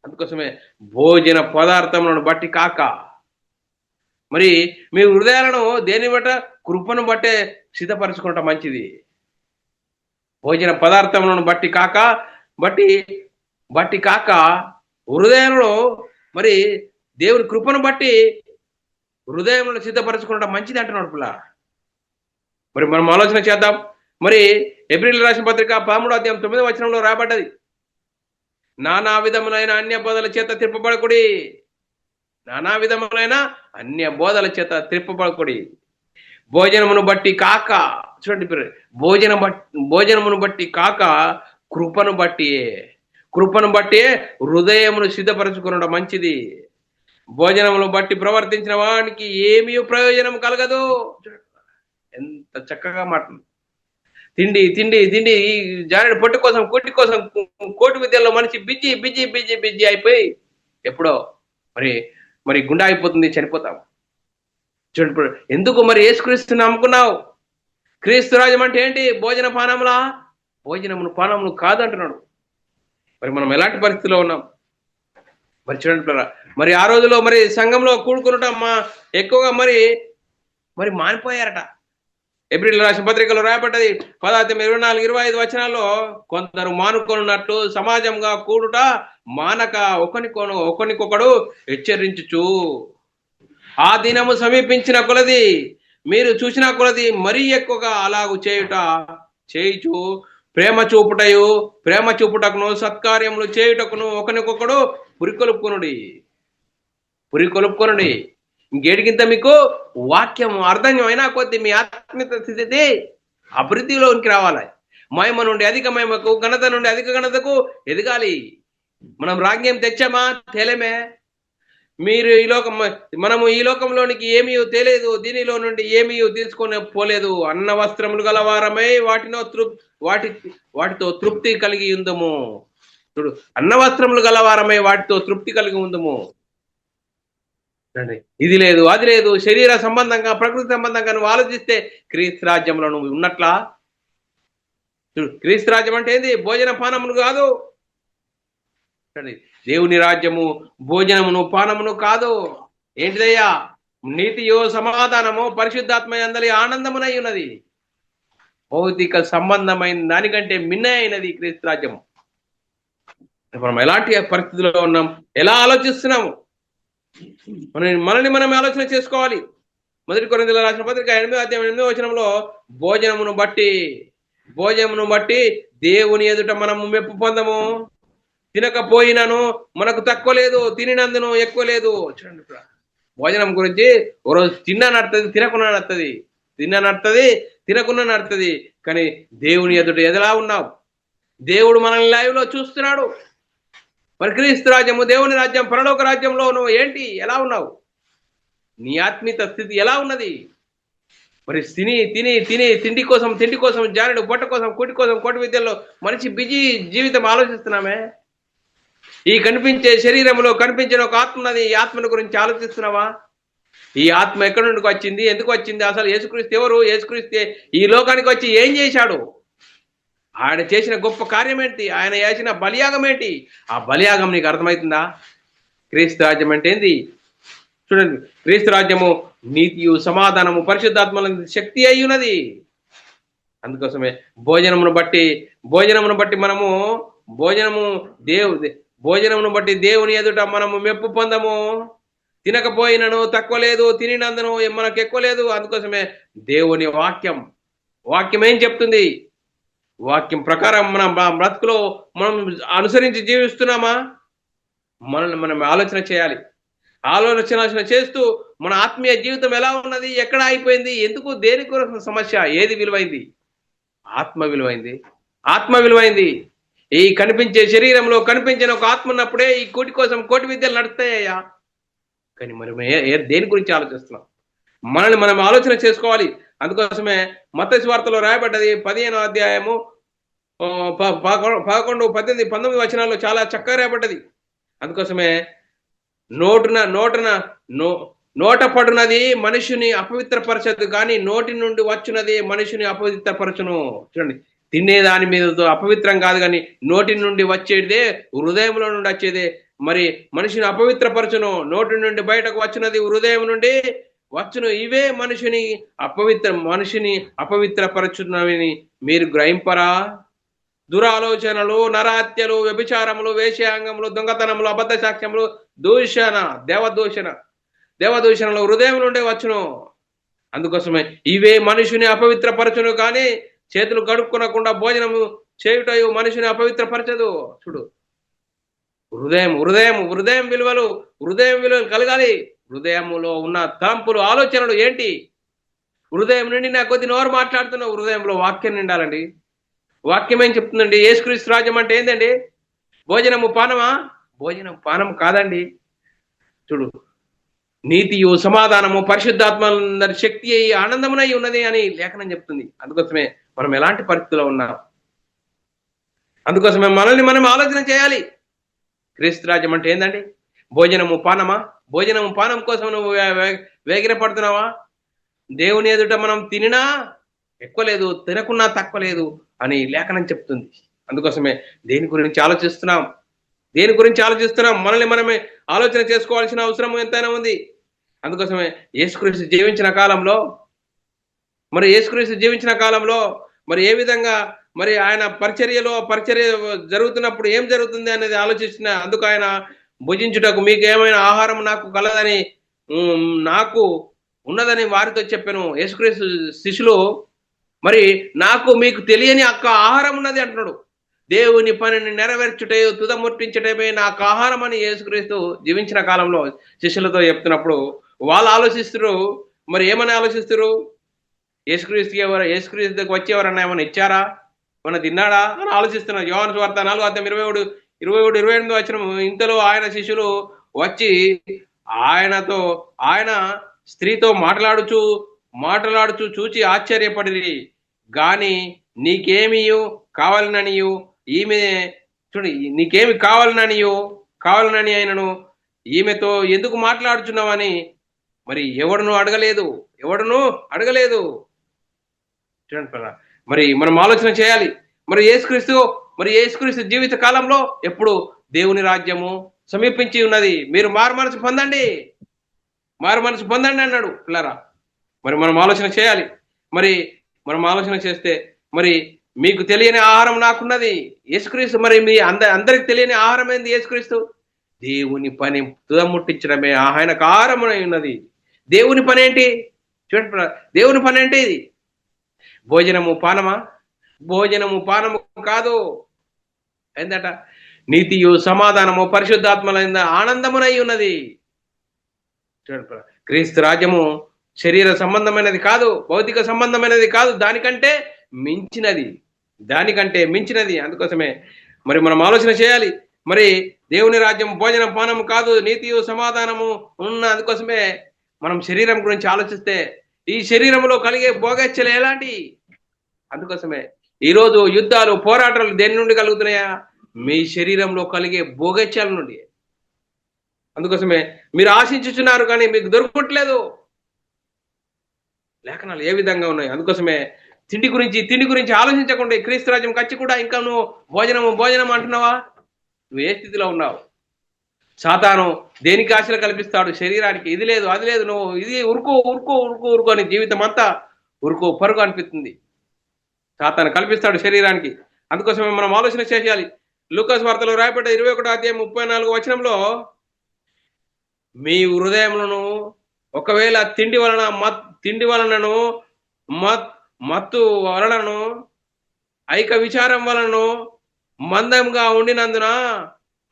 Speaker 1: అందుకోసమే భోజన పదార్థములను బట్టి కాక, మరి మీ హృదయాలను దేని బట్ట, కృపను బట్టే సిద్ధపరచుకోవటం మంచిది. భోజన పదార్థములను బట్టి కాక హృదయంలో మరి దేవుని కృపను బట్టి హృదయంలో సిద్ధపరచుకోవడం మంచిది అంటున్నాడు పిల్ల. మరి మనం ఆలోచన చేద్దాం. మరి హెబ్రీయులకు రాసిన పత్రిక 13వ అధ్యాయం 9వ వచనంలో రాబడ్డది. నానా విధములైన అన్య బోధల చేత తిప్పబడకుడి. నానా విధములైన అన్య బోధల చేత త్రిప్పబడకుడి. భోజనమును బట్టి కాక, చూడండి, భోజనమును బట్టి కాక కృపను బట్టి హృదయమును సిద్ధపరచుకునడం మంచిది. భోజనమును బట్టి ప్రవర్తించిన వానికి ఏమీ ప్రయోజనం కలగదు. ఎంత చక్కగా మాట్లాడు. తిండి తిండి తిండి జానడి పొట్టు కోసం కొట్టి కోసం కోటి విద్యలో మనిషి బిజీ బిజీ బిజీ బిజీ అయిపోయి ఎప్పుడో మరి గుండె అయిపోతుంది, చనిపోతాం. చూడండి, ఎందుకు మరి యేసుక్రీస్తుని నమ్ముకున్నావు? క్రీస్తు రాజ్యం అంటే ఏంటి? భోజన పానములా? పానములు కాదు అంటున్నాడు. మరి మనం ఎలాంటి పరిస్థితిలో ఉన్నాం? మరి చూడండి, మరి ఆ రోజులో మరి సంఘంలో కూడుకునటం ఎక్కువగా మరి మానిపోయారట. హెబ్రీయులకు రాసిన పత్రికలో రాయబడ్డది 24-25 వచనాల్లో, కొందరు మానుకొనున్నట్లు సమాజంగా కూడుట మానక ఒకనికొకడు హెచ్చరించుచు, ఆ దినము సమీపించిన కొలది మీరు చూసిన కొలది మరీ ఎక్కువగా అలాగు చేయుచు ప్రేమ చూపుటకును సత్కార్యములు చేయుటకును ఒకనికొకడు పురికొలుపుకొనుడి. ఇంకేటికింత మీకు వాక్యం అర్థం అయినా కొద్ది మీ ఆత్మీయ స్థితి అభివృద్ధిలోనికి రావాలి. మహిమ నుండి అధిక మహిమకు, ఘనత నుండి అధిక ఘనతకు ఎదగాలి. మనం రాజ్యం తెచ్చామా? తేలేమే. మనము ఈ లోకంలోనికి ఏమీ తేలేదు, దీనిలో నుండి ఏమీ తీసుకొని పోలేదు. అన్న వస్త్రములు గలవారమై వాటితో తృప్తి కలిగి ఉందము. చూడు, అన్న వస్త్రములు గలవారమై వాటితో తృప్తి కలిగి ఉందము. ఇది లేదు, అది లేదు, శరీర సంబంధంగా, ప్రకృతి సంబంధంగా నువ్వు ఆలోచిస్తే క్రీస్తు రాజ్యంలో నువ్వు ఉన్నట్లా? క్రీస్తు రాజ్యం అంటే ఏంది? భోజన పానములు కాదు. దేవుని రాజ్యము భోజనమును పానమును కాదు. ఏంటిదయ్యా? నీతియో సమాధానమో పరిశుద్ధాత్మ యందలి ఆనందమునై ఉన్నది. భౌతిక సంబంధమైన దానికంటే మిన్న అయినది క్రీస్తు రాజ్యము. మనం ఎలాంటి పరిస్థితిలో ఉన్నాం? ఎలా ఆలోచిస్తున్నాము? మనల్ని మనం ఆలోచన చేసుకోవాలి. 1 కొరింథీయులకు రాసిన పత్రిక 8వ అధ్యాయం 8వ వచనంలో, భోజనమును బట్టి దేవుని ఎదుట మనము మెప్పు పొందము. తినకపోయినను మనకు తక్కువ లేదు, తినినందును ఎక్కువ లేదు. చూడండి, భోజనం గురించి ఒకరోజు తిన్నా నడుతుంది, తినకున్నా నడుతుంది, తినకున్నా నడుతుంది. కానీ దేవుని ఎదుట ఎదలా ఉన్నావు? దేవుడు మనల్ని లైవ్ లో చూస్తున్నాడు. మరి క్రీస్తు రాజ్యము, దేవుని రాజ్యం, పరలోక రాజ్యంలో నువ్వు ఏంటి? ఎలా ఉన్నావు? నీ ఆత్మీయ స్థితి ఎలా ఉన్నది? మరి తిండి కోసం జానడు పొట్ట కోసం కోటి విద్యల్లో మనిషి బిజీ జీవితం ఆలోచిస్తున్నామే. ఈ కనిపించే శరీరంలో కనిపించిన ఒక ఆత్మ ఉన్నది. ఈ ఆత్మను గురించి ఆలోచిస్తున్నావా? ఈ ఆత్మ ఎక్కడి నుండి వచ్చింది? ఎందుకు వచ్చింది? అసలు యేసుక్రీస్తు ఎవరు? యేసుక్రీస్తు ఈ లోకానికి వచ్చి ఏం చేశాడు? ఆయన చేసిన గొప్ప కార్యం ఏంటి? ఆయన చేసిన బలియాగం ఏంటి? ఆ బలియాగం నీకు అర్థమవుతుందా? క్రీస్తు రాజ్యం అంటే ఏంది? చూడండి, క్రీస్తు రాజ్యము నీతియు సమాధానము పరిశుద్ధాత్మల శక్తి అయి ఉన్నది. అందుకోసమే భోజనమును బట్టి మనము భోజనమును బట్టి దేవుని ఎదుట మనము మెప్పు పొందము. తినకపోయినను తక్కువ లేదు, తినినందును మనకు ఎక్కువ లేదు. అందుకోసమే దేవుని వాక్యం ఏం చెప్తుంది? వాక్యం ప్రకారం మన బ్రతుకులో మనం అనుసరించి జీవిస్తున్నామా? మనల్ని మనం ఆలోచన చేయాలి. ఆలోచన చేస్తూ మన ఆత్మీయ జీవితం ఎలా ఉన్నది? ఎక్కడ అయిపోయింది? ఎందుకు? దేని కొరకు సమస్య? ఏది విలువైంది? ఆత్మ విలువైంది. ఈ కనిపించే శరీరంలో కనిపించిన ఒక ఆత్మ ఉన్నప్పుడే ఈ కోటి విద్యలు నడుస్తాయ్యా. కానీ మనం దేని గురించి ఆలోచిస్తున్నాం? మనల్ని మనం ఆలోచన చేసుకోవాలి. అందుకోసమే మత్తయి సువార్తలో రాయబడ్డది 15వ అధ్యాయము 11, 18, 19 వచనాల్లో చాలా చక్కగా రాయబడ్డది. అందుకోసమే నోట పడునది మనుషుని అపవిత్రపరచదు, కానీ నోటి నుండి వచ్చున్నది మనుషుని అపవిత్రపరచును. చూడండి, తినేదాని మీద అపవిత్రం కాదు, కానీ నోటి నుండి వచ్చేదే, హృదయంలో నుండి వచ్చేదే మరి మనిషిని అపవిత్రపరచును. నోటి నుండి బయటకు వచ్చినది హృదయం నుండి వచ్చును. ఇవే మనిషిని అపవిత్రపరచునని మీరు గ్రహింపరా? దురాలోచనలు, నరహత్యలు, వ్యభిచారములు, వేశ్యాంగములు, దొంగతనములు, అబద్ధ సాక్ష్యములు, దేవదూషణలు హృదయం నుండే వచ్చును. అందుకోసమే ఇవే మనుషుని అపవిత్రపరచును, కానీ చేతులు కడుక్కొనకుండా భోజనము చేయుటయు మనిషిని అపవిత్రపరచదు. చూడు, హృదయం విలువలు కలగాలి. హృదయములో ఉన్న తలంపులు, ఆలోచనలు ఏంటి? హృదయం నుండి నా కొద్ది నోరు మాట్లాడుతున్నావు. హృదయంలో వాక్యం నిండాలండి. వాక్యం ఏం చెప్తుందండి? యేసుక్రీస్తు రాజ్యం అంటే ఏందండి? భోజనము పానమా? భోజనం పానం కాదండి. చూడు, నీతియు సమాధానము పరిశుద్ధాత్మ శక్తి అయి ఆనందమునై ఉన్నది అని లేఖనం చెప్తుంది. అందుకోసమే మనం ఎలాంటి పరిస్థితుల్లో ఉన్నాం, అందుకోసమే మనల్ని మనం ఆలోచన చేయాలి. క్రీస్తు రాజ్యం అంటే ఏందండి? భోజనము పానమా? భోజనము పానం కోసం నువ్వు వేగిర పడుతున్నావా? దేవుని ఎదుట మనం తినినా ఎక్కువ లేదు, తినకున్నా తక్కువ లేదు అని లేఖనం చెప్తుంది. అందుకోసమే దేని గురించి ఆలోచిస్తున్నాం? మనల్ని మనమే ఆలోచన చేసుకోవాల్సిన అవసరం ఎంతైనా ఉంది. అందుకోసమే యేసుక్రీస్తు జీవించిన కాలంలో మరి ఏ విధంగా మరి ఆయన పరిచర్య జరుగుతున్నప్పుడు ఏం జరుగుతుంది అనేది ఆలోచించిన. అందుకు ఆయన భుజించుటకు మీకు ఏమైనా ఆహారం నాకు కలదని నాకు ఉన్నదని వారితో చెప్పాను. యేసుక్రీస్తు శిష్యులు మరి నాకు మీకు తెలియని ఆహారం ఉన్నది అంటున్నాడు. దేవుని పనిని నెరవేర్చుటే తుదముట్టించటమే నాకు ఆహారం అని యేసుక్రీస్తు జీవించిన కాలంలో శిష్యులతో చెప్తున్నప్పుడు వాళ్ళు ఆలోచిస్తారు. మరి ఏమని ఆలోచిస్తారు? యేసుక్రీస్తు వచ్చి ఎవరన్నా ఏమైనా ఇచ్చారా, ఏమన్నా తిన్నాడా అని ఆలోచిస్తున్నారు. యోహాను సువార్త 4:27-28 వచ్చిన ఇంతలో ఆయన శిష్యులు వచ్చి ఆయన స్త్రీతో మాట్లాడుచు చూచి ఆశ్చర్యపడి, గాని నీకేమియు కావాలననియు ఈమె చూడండి, నీకేమి కావాలనని ఆయనను ఈమెతో ఎందుకు మాట్లాడుచున్నావని మరి ఎవడును అడగలేదు. చూడండి, మరి మనం ఆలోచన చేయాలి. మరి యేసుక్రీస్తు జీవిత కాలంలో ఎప్పుడు దేవుని రాజ్యము సమీపించి ఉన్నది. మీరు మారు మనసు పొందండి అన్నాడు పిల్లరా. మరి మనం ఆలోచన చేయాలి. మరి మనం ఆలోచన చేస్తే మరి మీకు తెలియని ఆహారం నాకున్నది. యేసుక్రీస్తు మరి మీ అందరికి తెలియని ఆహారం ఏంది? యేసుక్రీస్తు దేవుని పని తుదముట్టించడమే ఆయనకు ఆహారం ఉన్నది. దేవుని పని ఏంటి? చూడండి, దేవుని పని ఏంటి? ఇది భోజనము పానమా? భోజనము పానము కాదు. ఏందట? నీతియు సమాధానము పరిశుద్ధాత్మలైన ఆనందమునై ఉన్నది. చూడండి, క్రీస్తు రాజ్యము శరీర సంబంధమైనది కాదు, భౌతిక సంబంధమైనది కాదు, దానికంటే మించినది. అందుకోసమే మరి మనం ఆలోచన చేయాలి. మరి దేవుని రాజ్యం భోజనం పానము కాదు, నీతియు సమాధానము ఉన్న. అందుకోసమే మనం శరీరం గురించి ఆలోచిస్తే ఈ శరీరంలో కలిగే భోగేచ్ఛలు ఎలాంటి? అందుకోసమే ఈరోజు యుద్ధాలు, పోరాటాలు దేని నుండి కలుగుతున్నాయా? మీ శరీరంలో కలిగే భోగేచ్ఛల నుండి. అందుకోసమే మీరు ఆశించుచున్నారు కానీ మీకు దొరకట్లేదు. లేఖనాలు ఏ విధంగా ఉన్నాయి? అందుకోసమే తిండి గురించి ఆలోచించకుండా క్రీస్తు రాజ్యం కచ్చి కూడా ఇంకా నువ్వు భోజనం అంటున్నావా? నువ్వు ఏ స్థితిలో ఉన్నావు? సాతాను దేనికి ఆశలు కల్పిస్తాడు? శరీరానికి ఇది లేదు, అది లేదు, నువ్వు ఇది ఉరుకు అని జీవితం అంతా ఉరుకు పరుగు అనిపిస్తుంది. సాతాను కల్పిస్తాడు శరీరానికి. అందుకోసమే మనం ఆలోచన చేయాలి. లూకాసు వార్తలో రాయబడ్డ 21:34 మీ హృదయములను ఒకవేళ తిండి వలనను మత్తు వలనను ఐక విచారం వలనను మందంగా ఉండినందున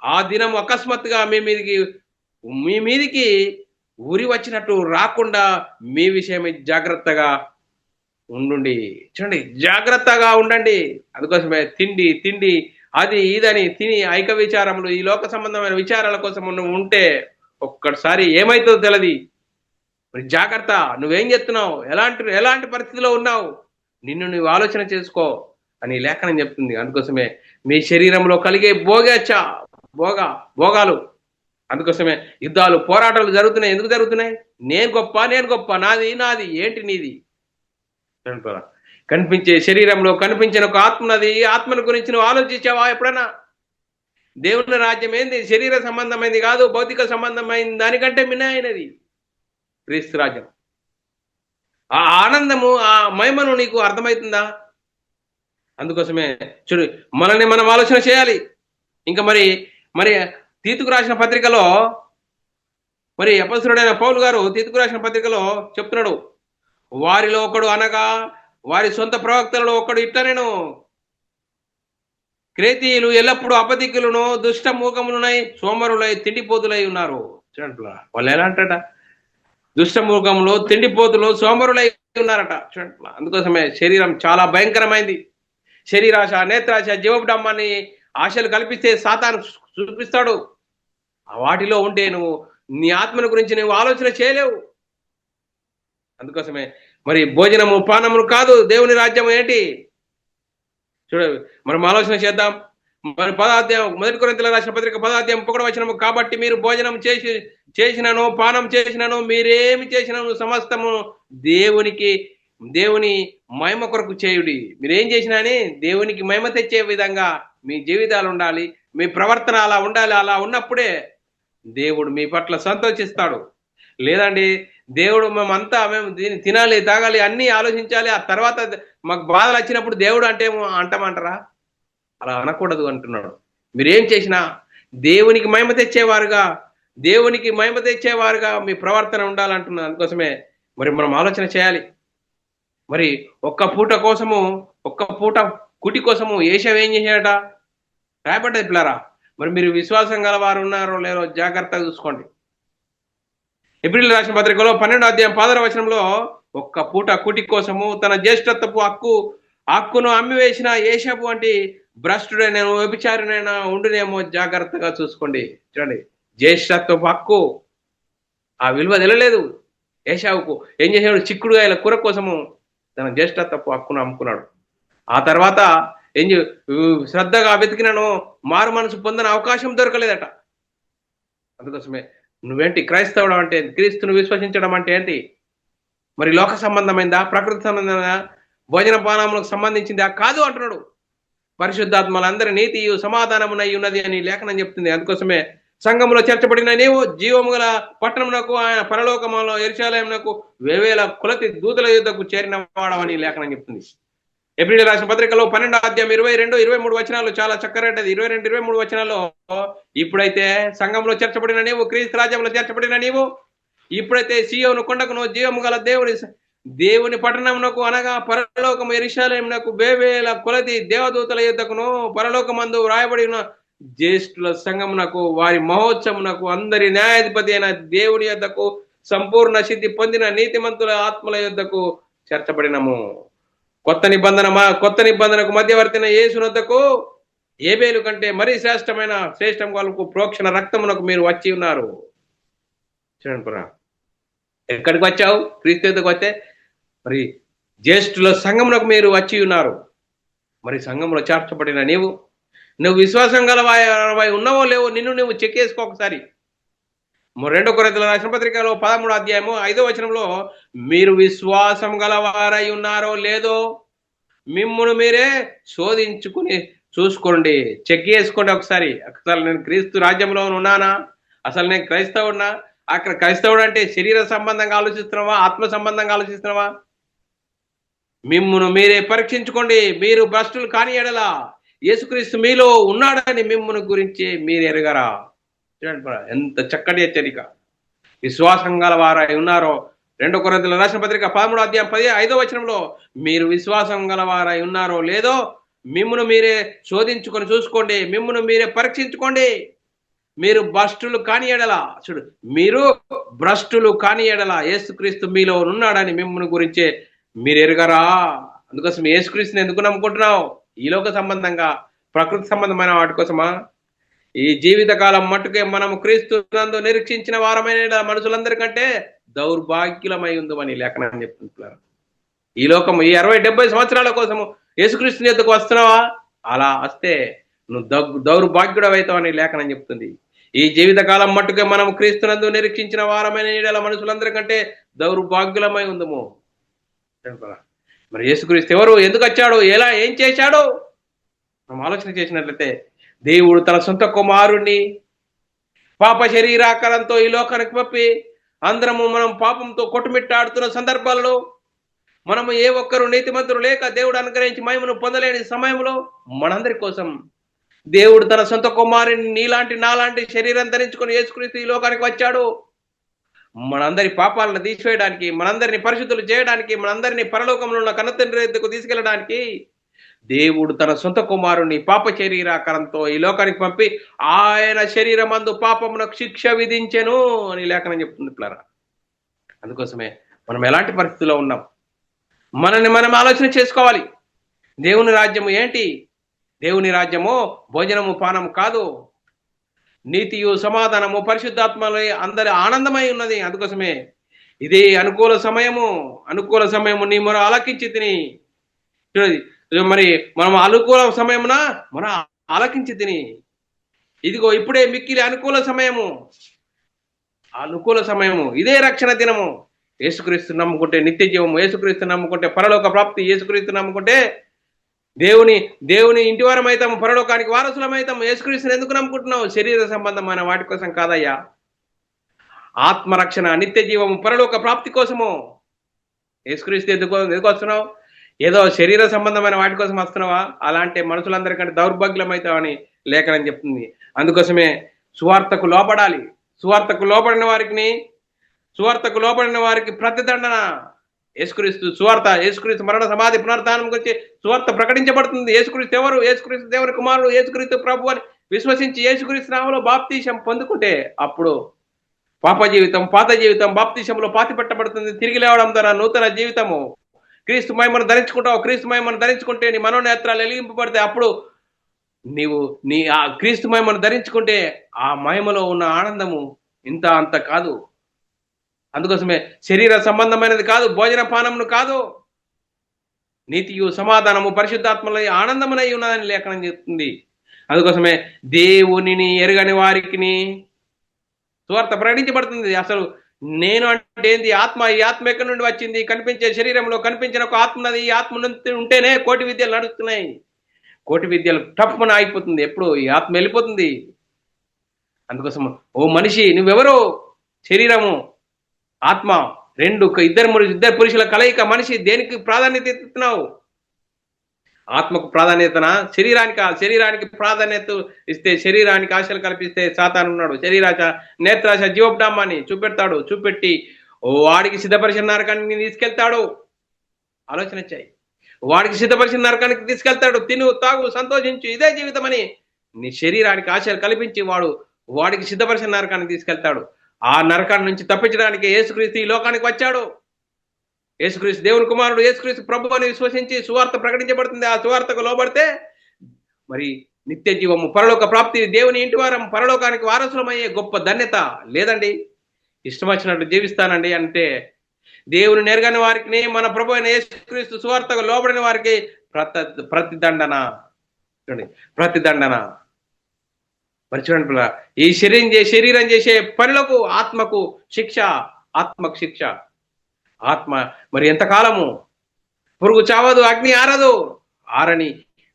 Speaker 1: ఆ దినం అకస్మాత్తుగా మీ మీదికి ఉరి వచ్చినట్టు రాకుండా మీ విషయమే జాగ్రత్తగా ఉండండి. చూడండి, జాగ్రత్తగా ఉండండి. అందుకోసమే తిండి అది ఇదని తిని ఐక విచారములు, ఈ లోక సంబంధమైన విచారాల కోసం నువ్వు ఉంటే ఒక్కసారి ఏమైతుందో తెలియదు. మరి జాగ్రత్త. నువ్వేం చేస్తున్నావు? ఎలాంటి పరిస్థితిలో ఉన్నావు? నిన్ను నువ్వు ఆలోచన చేసుకో అని లేఖనం చెప్తుంది. అందుకోసమే మీ శరీరంలో కలిగే భోగాలు, అందుకోసమే యుద్ధాలు, పోరాటాలు జరుగుతున్నాయి. ఎందుకు జరుగుతున్నాయి? నేను గొప్ప, నాది ఏంటి నీది? కనిపించే శరీరంలో కనిపించిన ఒక ఆత్మ ఉన్నది. ఆత్మను గురించి నువ్వు ఆలోచించావా ఎప్పుడన్నా? దేవుని రాజ్యం ఏంది? శరీర సంబంధమైనది కాదు, భౌతిక సంబంధమైన దానికంటే మిన్నైనది క్రీస్తు రాజ్యం. ఆ ఆనందము, ఆ మహిమను నీకు అర్థమవుతుందా? అందుకోసమే చూడు, మనల్ని మనం ఆలోచన చేయాలి. ఇంకా మరి తీతుకు రాసిన పత్రికలో మరి అపొస్తలుడైన పౌలు గారు తీతుకు రాసిన పత్రికలో చెప్తున్నాడు, వారిలో ఒకడు అనగా వారి సొంత ప్రవక్తలలో ఒకడు ఇట్లనేను, క్రేతీయులు ఎల్లప్పుడూ అపధికులను దుష్ట మూకములునై సోమరులై తిండిపోతులై ఉన్నారు. చూడండి వాళ్ళు ఎలా అంటట, దుష్టమూర్గంలో తిండిపోతులు సోమరులై ఉన్నారట. చూడండి, అందుకోసమే శరీరం చాలా భయంకరమైంది. శరీరాశ, నేత్రాశ, జీవపుడమ్మని ఆశలు కల్పిస్తే సాతాను చూపిస్తాడు. వాటిలో ఉంటే నువ్వు నీ ఆత్మను గురించి నువ్వు ఆలోచన చేయలేవు. అందుకోసమే మరి భోజనము పానములు కాదు దేవుని రాజ్యం ఏంటి చూడ, మనం ఆలోచన చేద్దాం. మరి 10వ మొదటి కొరింథీయులకు రాసిన పత్రిక 10వ కాబట్టి మీరు భోజనం చేసినను పానం చేసినను మీరేమి చేసినను సమస్తము దేవుని మహిమ కొరకు చేయుడి. మీరేం చేసినా అని దేవునికి మహిమ తెచ్చే విధంగా మీ జీవితాలు ఉండాలి, మీ ప్రవర్తన అలా ఉండాలి. అలా ఉన్నప్పుడే దేవుడు మీ పట్ల సంతోషిస్తాడు. లేదండి దేవుడు మేము దీన్ని తినాలి తాగాలి అన్ని ఆలోచించాలి, ఆ తర్వాత మాకు బాధలు వచ్చినప్పుడు దేవుడు అంటే అంటామంటారా? అలా అనకూడదు అంటున్నాడు. మీరేం చేసినా దేవునికి మహిమ తెచ్చేవారుగా మీ ప్రవర్తన ఉండాలంటున్నాడు. అందుకోసమే మరి మనం ఆలోచన చేయాలి. మరి ఒక్క పూట కుటి కోసము ఏషావు ఏం చేశాడట? రాయబడ్డది పిల్లరా. మరి మీరు విశ్వాసం గల వారు ఉన్నారో లేరో జాగ్రత్తగా చూసుకోండి. ఎబ్రీయులకు రాసిన పత్రికలో 12వ ఒక్క పూట కుటి కోసము తన జ్యేష్ఠత్వపు హక్కును అమ్మివేసిన ఏషావు వంటి భ్రష్టుడైన వ్యభిచారినైనా ఉండునేమో జాగ్రత్తగా చూసుకోండి. చూడండి, జ్యేష్ఠత్వపు హక్కు ఆ విలువ తెలియలేదు ఏషావుకు. ఏం చేశాడు? చిక్కుడుగాయల కూర కోసము తన జ్యేష్ఠత్వపు హక్కును అమ్ముకున్నాడు. ఆ తర్వాత శ్రద్ధగా వెతికినను మారు మనసు పొందిన అవకాశం దొరకలేదట. అందుకోసమే నువ్వేంటి క్రైస్తవుడు అంటే, క్రీస్తును విశ్వసించడం అంటే ఏంటి? మరి లోక సంబంధమైందా, ప్రకృతి సంబంధమైందా, భోజన పానములకు సంబంధించిందా? కాదు అంటున్నాడు. పరిశుద్ధాత్మలందరి నీతి సమాధానమునై ఉన్నది అని లేఖనం చెప్తుంది. అందుకోసమే సంఘములో చేర్చబడిన నీవు జీవము గల పట్టణమునకు ఆయన పరలోకములో యెరూషలేమునకు వేవేల కులతి దూతల యుద్ధకు చేరిన వాడవని లేఖనం చెప్తుంది. ఎబ్రీయులకు రాసిన పత్రికలో 12-22-23 చాలా చక్కరేటది. 22-23 ఇప్పుడైతే సంఘంలో చేర్చబడిన నీవు, క్రీస్తు రాజ్యంలో చేర్చబడిన నీవు, ఇప్పుడైతే సీయోను కొండకును జీవము గల దేవుని పట్టణమునకు అనగా పరలోకము యెరూషలేమునకు వేవేల కొలది దేవదూతల యుద్ధకును పరలోకమందు వ్రాయబడి ఉన్న జ్యేష్ఠుల సంఘమునకు వారి మహోత్సవమునకు అందరి న్యాయాధిపతి అయిన దేవుని యొద్దకు సంపూర్ణ సిద్ధి పొందిన నీతిమంతుల ఆత్మల యొద్దకు చేర్చబడినము. కొత్త నిబంధనకు మధ్యవర్తిన యేసునొద్దకు ఏబేలు కంటే మరీ శ్రేష్టం వాళ్ళకు ప్రోక్షణ రక్తమునకు మీరు వచ్చి ఉన్నారు. చూడండి, ఎక్కడికి వచ్చావు? క్రీస్తు యొద్దకు వస్తే మరి జ్యేష్ఠుల సంఘమునకు మీరు వచ్చి ఉన్నారు. మరి సంఘంలో చేర్చబడిన నువ్వు విశ్వాసం గలవాయి ఉన్నావో లేవో నిన్ను నువ్వు చెక్ చేసుకో ఒకసారి. 2 కొరింథీయులకు రాసిన పత్రికలో 13వ మీరు విశ్వాసం గలవారై ఉన్నారో లేదో మిమ్మును మీరే శోధించుకుని చూసుకోండి, చెక్ చేసుకోండి ఒకసారి. అసలు నేను క్రీస్తు రాజ్యంలో ఉన్నానా? అసలు నేను క్రైస్తవుడినా? అక్కడ క్రైస్తవుడు అంటే శరీర సంబంధంగా ఆలోచిస్తున్నావా, ఆత్మ సంబంధంగా ఆలోచిస్తున్నావా? మిమ్మును మీరే పరీక్షించుకోండి, మీరు భ్రష్టులు కాని ఎడల యేసుక్రీస్తు మీలో ఉన్నాడని మిమ్మును గురించి మీరు ఎరగరా? చూడండి, ఎంత చక్కటి హెచ్చరిక. విశ్వాసం గల వారై ఉన్నారో 2 కొరింథీయులకు రాసిన పత్రిక 13వ మీరు విశ్వాసం గలవారై ఉన్నారో లేదో మిమ్మును మీరే శోధించుకొని చూసుకోండి, మిమ్మును మీరే పరీక్షించుకోండి. మీరు భ్రష్టులు కాని ఎడల, చూడు, మీరు భ్రష్టులు కాని ఎడల యేసుక్రీస్తు మీలో ఉన్నాడని మిమ్మును గురించే మీరు ఎరగరా? అందుకోసం యేసుక్రీస్తుని ఎందుకు నమ్ముకుంటున్నావు? ఈ లోక సంబంధంగా, ప్రకృతి సంబంధమైన వాటి కోసమా? ఈ జీవితకాలం మట్టుకే మనము క్రీస్తు నందు నిరీక్షించిన వారమైన మనుషులందరికంటే దౌర్భాగ్యులమై ఉందని లేఖనం చెప్తున్నారు. ఈ లోకము ఈ 60-70 సంవత్సరాల కోసము యేసుక్రీస్తుని యొద్దకు వస్తున్నావా? అలా వస్తే నువ్వు దౌర్భాగ్యుడవైతావని లేఖనం చెప్తుంది. ఈ జీవితకాలం మట్టుకే మనం క్రీస్తునందు నిరీక్షించిన వారమైన మనుషులందరికంటే దౌర్భాగ్యులమై ఉందము. మరి యేసుక్రీస్తు ఎవరు? ఎందుకు వచ్చాడు? ఏం చేశాడు? మనం ఆలోచన చేసినట్లయితే దేవుడు తన సొంత కుమారుణ్ణి పాప శరీరాకారంతో ఈ లోకానికి పంపి అందరము మనం పాపంతో కొట్టుమిట్టాడుతున్న సందర్భాల్లో మనము ఏ ఒక్కరు నీతిమంతులు లేక దేవుడు అనుగ్రహించి మహిమను పొందలేని సమయంలో మనందరి కోసం దేవుడు తన సొంత కుమారుని నాలాంటి శరీరం ధరించుకొని యేసుక్రీస్తు ఈ లోకానికి వచ్చాడు. మనందరి పాపాలను తీసివేయడానికి, మనందరిని పరిశుద్ధులు చేయడానికి, మనందరిని పరలోకంలో ఉన్న కన్నతండ్రి ఎద్దుకు తీసుకెళ్ళడానికి దేవుడు తన సొంత కుమారుని పాప శరీరాకారంతో ఈ లోకానికి పంపి ఆయన శరీరమందు పాపమునకు శిక్ష విధించెను అని లేఖనం చెప్తుంది పిల్లరా. అందుకోసమే మనం ఎలాంటి పరిస్థితుల్లో ఉన్నాం మనల్ని మనం ఆలోచన చేసుకోవాలి. దేవుని రాజ్యము ఏంటి? దేవుని రాజ్యము భోజనము పానము కాదు, నీతియు సమాధానము పరిశుద్ధాత్మలో అందరి ఆనందమై ఉన్నది. అందుకోసమే ఇది అనుకూల సమయము నీ మొర ఆలకించి తిని. మరి మనం అనుకూల సమయమున మనం ఆలకించి తిని, ఇదిగో ఇప్పుడే మిక్కిలి అనుకూల సమయము, ఇదే రక్షణ దినము. యేసుక్రీస్తు నమ్ముకుంటే నిత్య జీవము, యేసుక్రీస్తు నమ్ముకుంటే పరలోక ప్రాప్తి, యేసుక్రీస్తు నమ్ముకుంటే దేవుని ఇంటి వారం అవుతాము, పరలోకానికి వారసులమైతాము. యేసుక్రీస్తుని ఎందుకు నమ్ముకుంటున్నావు? శరీర సంబంధమైన వాటి కోసం కాదయ్యా, ఆత్మరక్షణ, నిత్య జీవము, పరలోక ప్రాప్తి కోసము. యేసుక్రీస్తు ఎందుకు వస్తున్నావు? ఏదో శరీర సంబంధమైన వాటి కోసం వస్తున్నావా? అలాంటి మనుషులందరికంటే దౌర్భాగ్యం అవుతావని లేఖనం చెప్తుంది. అందుకోసమే సువార్తకు లోపడాలి. సువార్తకు లోబడిన వారికి ప్రతిదండన. యేసుక్రీస్తు సువార్త, యేసుక్రీస్తు మరణ సమాధి పునరుత్థానం గురించి సువార్త ప్రకటించబడుతుంది. యేసుక్రీస్తు ఎవరు? యేసుక్రీస్తు దేవుని కుమారుడు, యేసుక్రీస్తు ప్రభు అని విశ్వసించి యేసుక్రీస్తు నామములో బాప్తీసం పొందుకుంటే అప్పుడు పాత జీవితం బాప్తీసంలో పాతి పెట్టబడుతుంది. తిరిగి లేవడం ద్వారా నూతన జీవితము. క్రీస్తు మహిమను ధరించుకుంటావు. క్రీస్తు మహిమను ధరించుకుంటే నీ మనోనేత్రాలు వెలిగింపబడితే అప్పుడు నీ ఆ క్రీస్తు మహిమను ధరించుకుంటే ఆ మహిమలో ఉన్న ఆనందము ఇంత అంత కాదు. అందుకోసమే శరీర సంబంధమైనది కాదు, భోజన పానమును కాదు, నీతియు సమాధానము పరిశుద్ధాత్మలో ఆనందమునై ఉన్నదని లేఖనం చెప్తుంది. అందుకోసమే దేవునిని ఎరగని వారికి సువార్త ప్రకటించబడుతుంది. అసలు నేను అంటే ఏంది? ఆత్మ. ఈ ఆత్మ ఎక్కడి నుండి వచ్చింది? కనిపించే శరీరంలో కనిపించిన ఒక ఆత్మ ఉన్నది. ఈ ఆత్మ ఉంటేనే కోటి విద్యలు నడుస్తున్నాయి. కోటి విద్యలు టఫ్మని ఆగిపోతుంది. ఎప్పుడు ఈ ఆత్మ వెళ్ళిపోతుంది. అందుకోసం ఓ మనిషి, నువ్వెవరో? శరీరము, ఆత్మ ఇద్దరు పురుషుల కలయిక. మనిషి దేనికి ప్రాధాన్యత ఇస్తున్నావు? ఆత్మకు ప్రాధాన్యతనా? శరీరానికి ప్రాధాన్యత ఇస్తే, శరీరానికి ఆశలు కల్పిస్తే సాతాను ఉన్నాడు. శరీరాశ, నేత్రాశ, జీవోపడామాన్ని చూపెట్టి వాడికి సిద్ధపరిచిన నరకానికి తీసుకెళ్తాడు. ఆలోచన వచ్చాయి. వాడికి సిద్ధపరిచిన నరకానికి తీసుకెళ్తాడు. తిను, తాగు, సంతోషించు, ఇదే జీవితం అని నీ శరీరానికి ఆశలు కల్పించి వాడికి సిద్ధపరిచిన నరకానికి తీసుకెళ్తాడు. ఆ నరకాన్ని నుంచి తప్పించడానికి యేసుక్రీస్తు ఈ లోకానికి వచ్చాడు. యేసుక్రీస్తు దేవుని కుమారుడు, యేసుక్రీస్తు ప్రభు అని విశ్వసించి సువార్త ప్రకటించబడుతుంది. ఆ సువార్తకు లోబడితే మరి నిత్య జీవము, పరలోక ప్రాప్తి, దేవుని ఇంటి వారం, పరలోకానికి వారసులమయ్యే గొప్ప ధన్యత. లేదండి, ఇష్టం వచ్చినట్టు జీవిస్తానండి అంటే దేవుని నెరగని వారికి, మన ప్రభు అయిన యేసుక్రీస్తు సువార్తకు లోబడిన వారికి ప్రతిదండన. మరి చూడండి, ఈ శరీరం చేసే పనులకు ఆత్మకు శిక్ష. ఆత్మ మరి ఎంతకాలము? పురుగు చావదు, అగ్ని ఆరని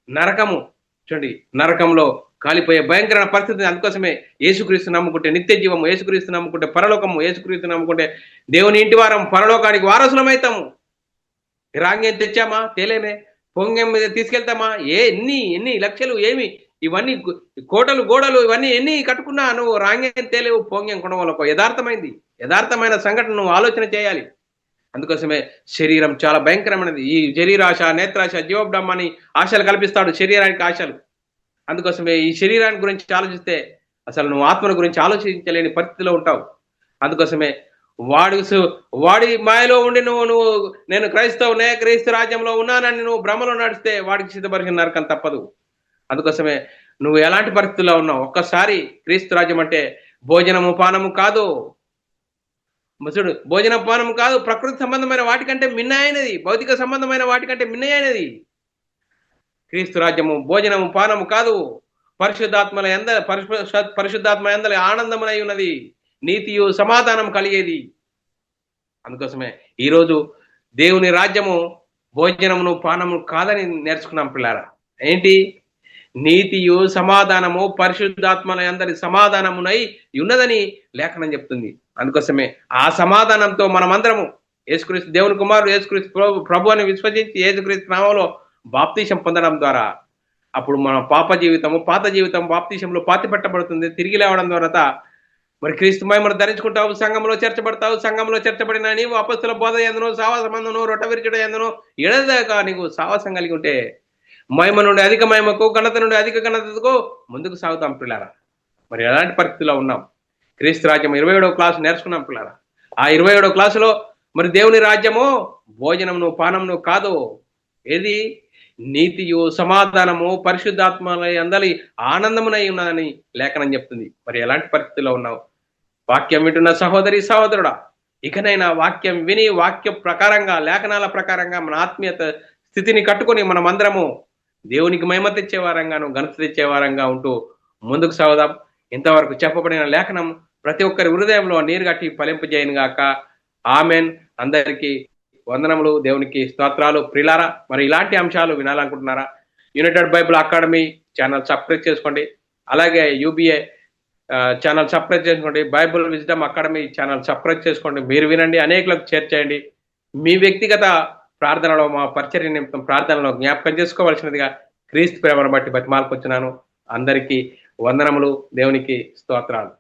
Speaker 1: నరకము. చూడండి, నరకంలో కాలిపోయే భయంకరమైన పరిస్థితి. అందుకోసమే యేసుక్రీస్తు నమ్ముకుంటే నిత్య జీవము, యేసుక్రీస్తు నమ్ముకుంటే పరలోకము, యేసుక్రీస్తు నమ్ముకుంటే దేవుని ఇంటి వారం, పరలోకానికి వారసులమైతాము. రాంగేం తెచ్చామా? తేలేమే. పొంగెం మీద తీసుకెళ్తామా? ఎన్ని లక్షలు ఏమి ఇవన్నీ కోటలు గోడలు ఇవన్నీ ఎన్ని కట్టుకున్నా నువ్వు రాంగేం తేలేవు. పొంగెం కొనవలకు యథార్థమైన సంఘటన నువ్వు ఆలోచన చేయాలి. అందుకోసమే శరీరం చాలా భయంకరమైనది. ఈ శరీరాశ, నేత్రాశ, జీవోపడామాన్ని ఆశలు కల్పిస్తాడు, శరీరానికి ఆశలు. అందుకోసమే ఈ శరీరాన్ని గురించి ఆలోచిస్తే అసలు నువ్వు ఆత్మను గురించి ఆలోచించలేని పరిస్థితిలో ఉంటావు. అందుకోసమే వాడి మాయలో ఉండి నువ్వు నేను క్రీస్తు రాజ్యంలో ఉన్నానని నువ్వు భ్రమలో నడిస్తే వాడికి సిద్ధపరిచిన నరకం తప్పదు. అందుకోసమే నువ్వు ఎలాంటి పరిస్థితుల్లో ఉన్నావు? ఒక్కసారి క్రీస్తు రాజ్యం అంటే భోజనము పానము కాదు. ముసుడు భోజన పానము కాదు, ప్రకృతి సంబంధమైన వాటికంటే మిన్నైనది, భౌతిక సంబంధమైన వాటికంటే మిన్నైనది. క్రీస్తు రాజ్యము భోజనము పానము కాదు, పరిశుద్ధాత్మ ఎందలి ఆనందమునై ఉన్నది, నీతియు సమాధానం కలిగేది. అందుకోసమే ఈరోజు దేవుని రాజ్యము భోజనమును పానము కాదని నేర్చుకున్నాం పిల్లారా. ఏంటి? నీతియు సమాధానము పరిశుద్ధాత్మల అందరి సమాధానమునై ఉన్నదని లేఖనం చెప్తుంది. అందుకోసమే ఆ సమాధానంతో మనమందరము యేసుక్రీస్తు దేవుని కుమారుడు, యేసుక్రీస్తు ప్రభు అని విశ్వసించి యేసుక్రీస్తు నామములో బాప్తీసం పొందడం ద్వారా అప్పుడు మన పాత జీవితం బాప్తీసంలో పాతి పెట్టబడుతుంది. తిరిగి లేవడం ద్వారా మరి క్రీస్తు మహిమను ధరించుకుంటావు, సంఘంలో చేర్చబడతావు. సంఘంలో చేర్చబడిన నీవు అపస్తుల బోధ ఎందును, సావాసమందును, రొట్ట విరుచుట ఎందును ఎడదాకా నీకు సావాసం కలిగి ఉంటే మహిమ నుండి అధిక మహిమకు, ఘనత నుండి అధిక ఘనతకు ముందుకు సాగుతాం పిల్లారా. మరి ఎలాంటి పరిస్థితిలో ఉన్నాం? క్రీస్తు రాజ్యం 27వ క్లాసు నేర్చుకున్నాం పిల్లారా. ఆ 27వ క్లాసులో మరి దేవుని రాజ్యము భోజనమును పానమును కాదు, ఏది నీతియు సమాధానము పరిశుద్ధాత్మ అందలి ఆనందమునై ఉన్నదని లేఖనం చెప్తుంది. మరి ఎలాంటి పరిస్థితిలో ఉన్నావు? వాక్యం వింటున్న సహోదరి సహోదరుడా, ఇకనైనా వాక్యం విని వాక్య ప్రకారంగా, లేఖనాల ప్రకారంగా మన ఆత్మీయత స్థితిని కట్టుకొని మనమందరము దేవునికి మహిమ తెచ్చేవారంగాను, ఘనత తెచ్చేవారంగా ఉంటూ ముందుకు సాగుదాం. ఇంతవరకు చెప్పబడిన లేఖనం ప్రతి ఒక్కరి హృదయంలో నీరు కట్టి ఫలింపజేయను గాక. ఆమెన్. అందరికీ వందనములు, దేవునికి స్తోత్రాలు. ప్రిలారా, మరి ఇలాంటి అంశాలు వినాలనుకుంటున్నారా? United Bible Academy channel subscribe చేసుకోండి. అలాగే యూబీఏ ఛానల్ సబ్స్క్రైబ్ చేసుకోండి. Bible wisdom academy channel subscribe చేసుకోండి. మీరు వినండి, అనేకులకు షేర్ చేయండి. మీ వ్యక్తిగత ప్రార్థనలో, మా పరిచర్య నిమిత్తం ప్రార్థనలో జ్ఞాపకం చేసుకోవాల్సినదిగా క్రీస్తు ప్రేమను బట్టి బతిమాలకొచ్చున్నాను. అందరికీ వందనములు, దేవునికి స్తోత్రాలు.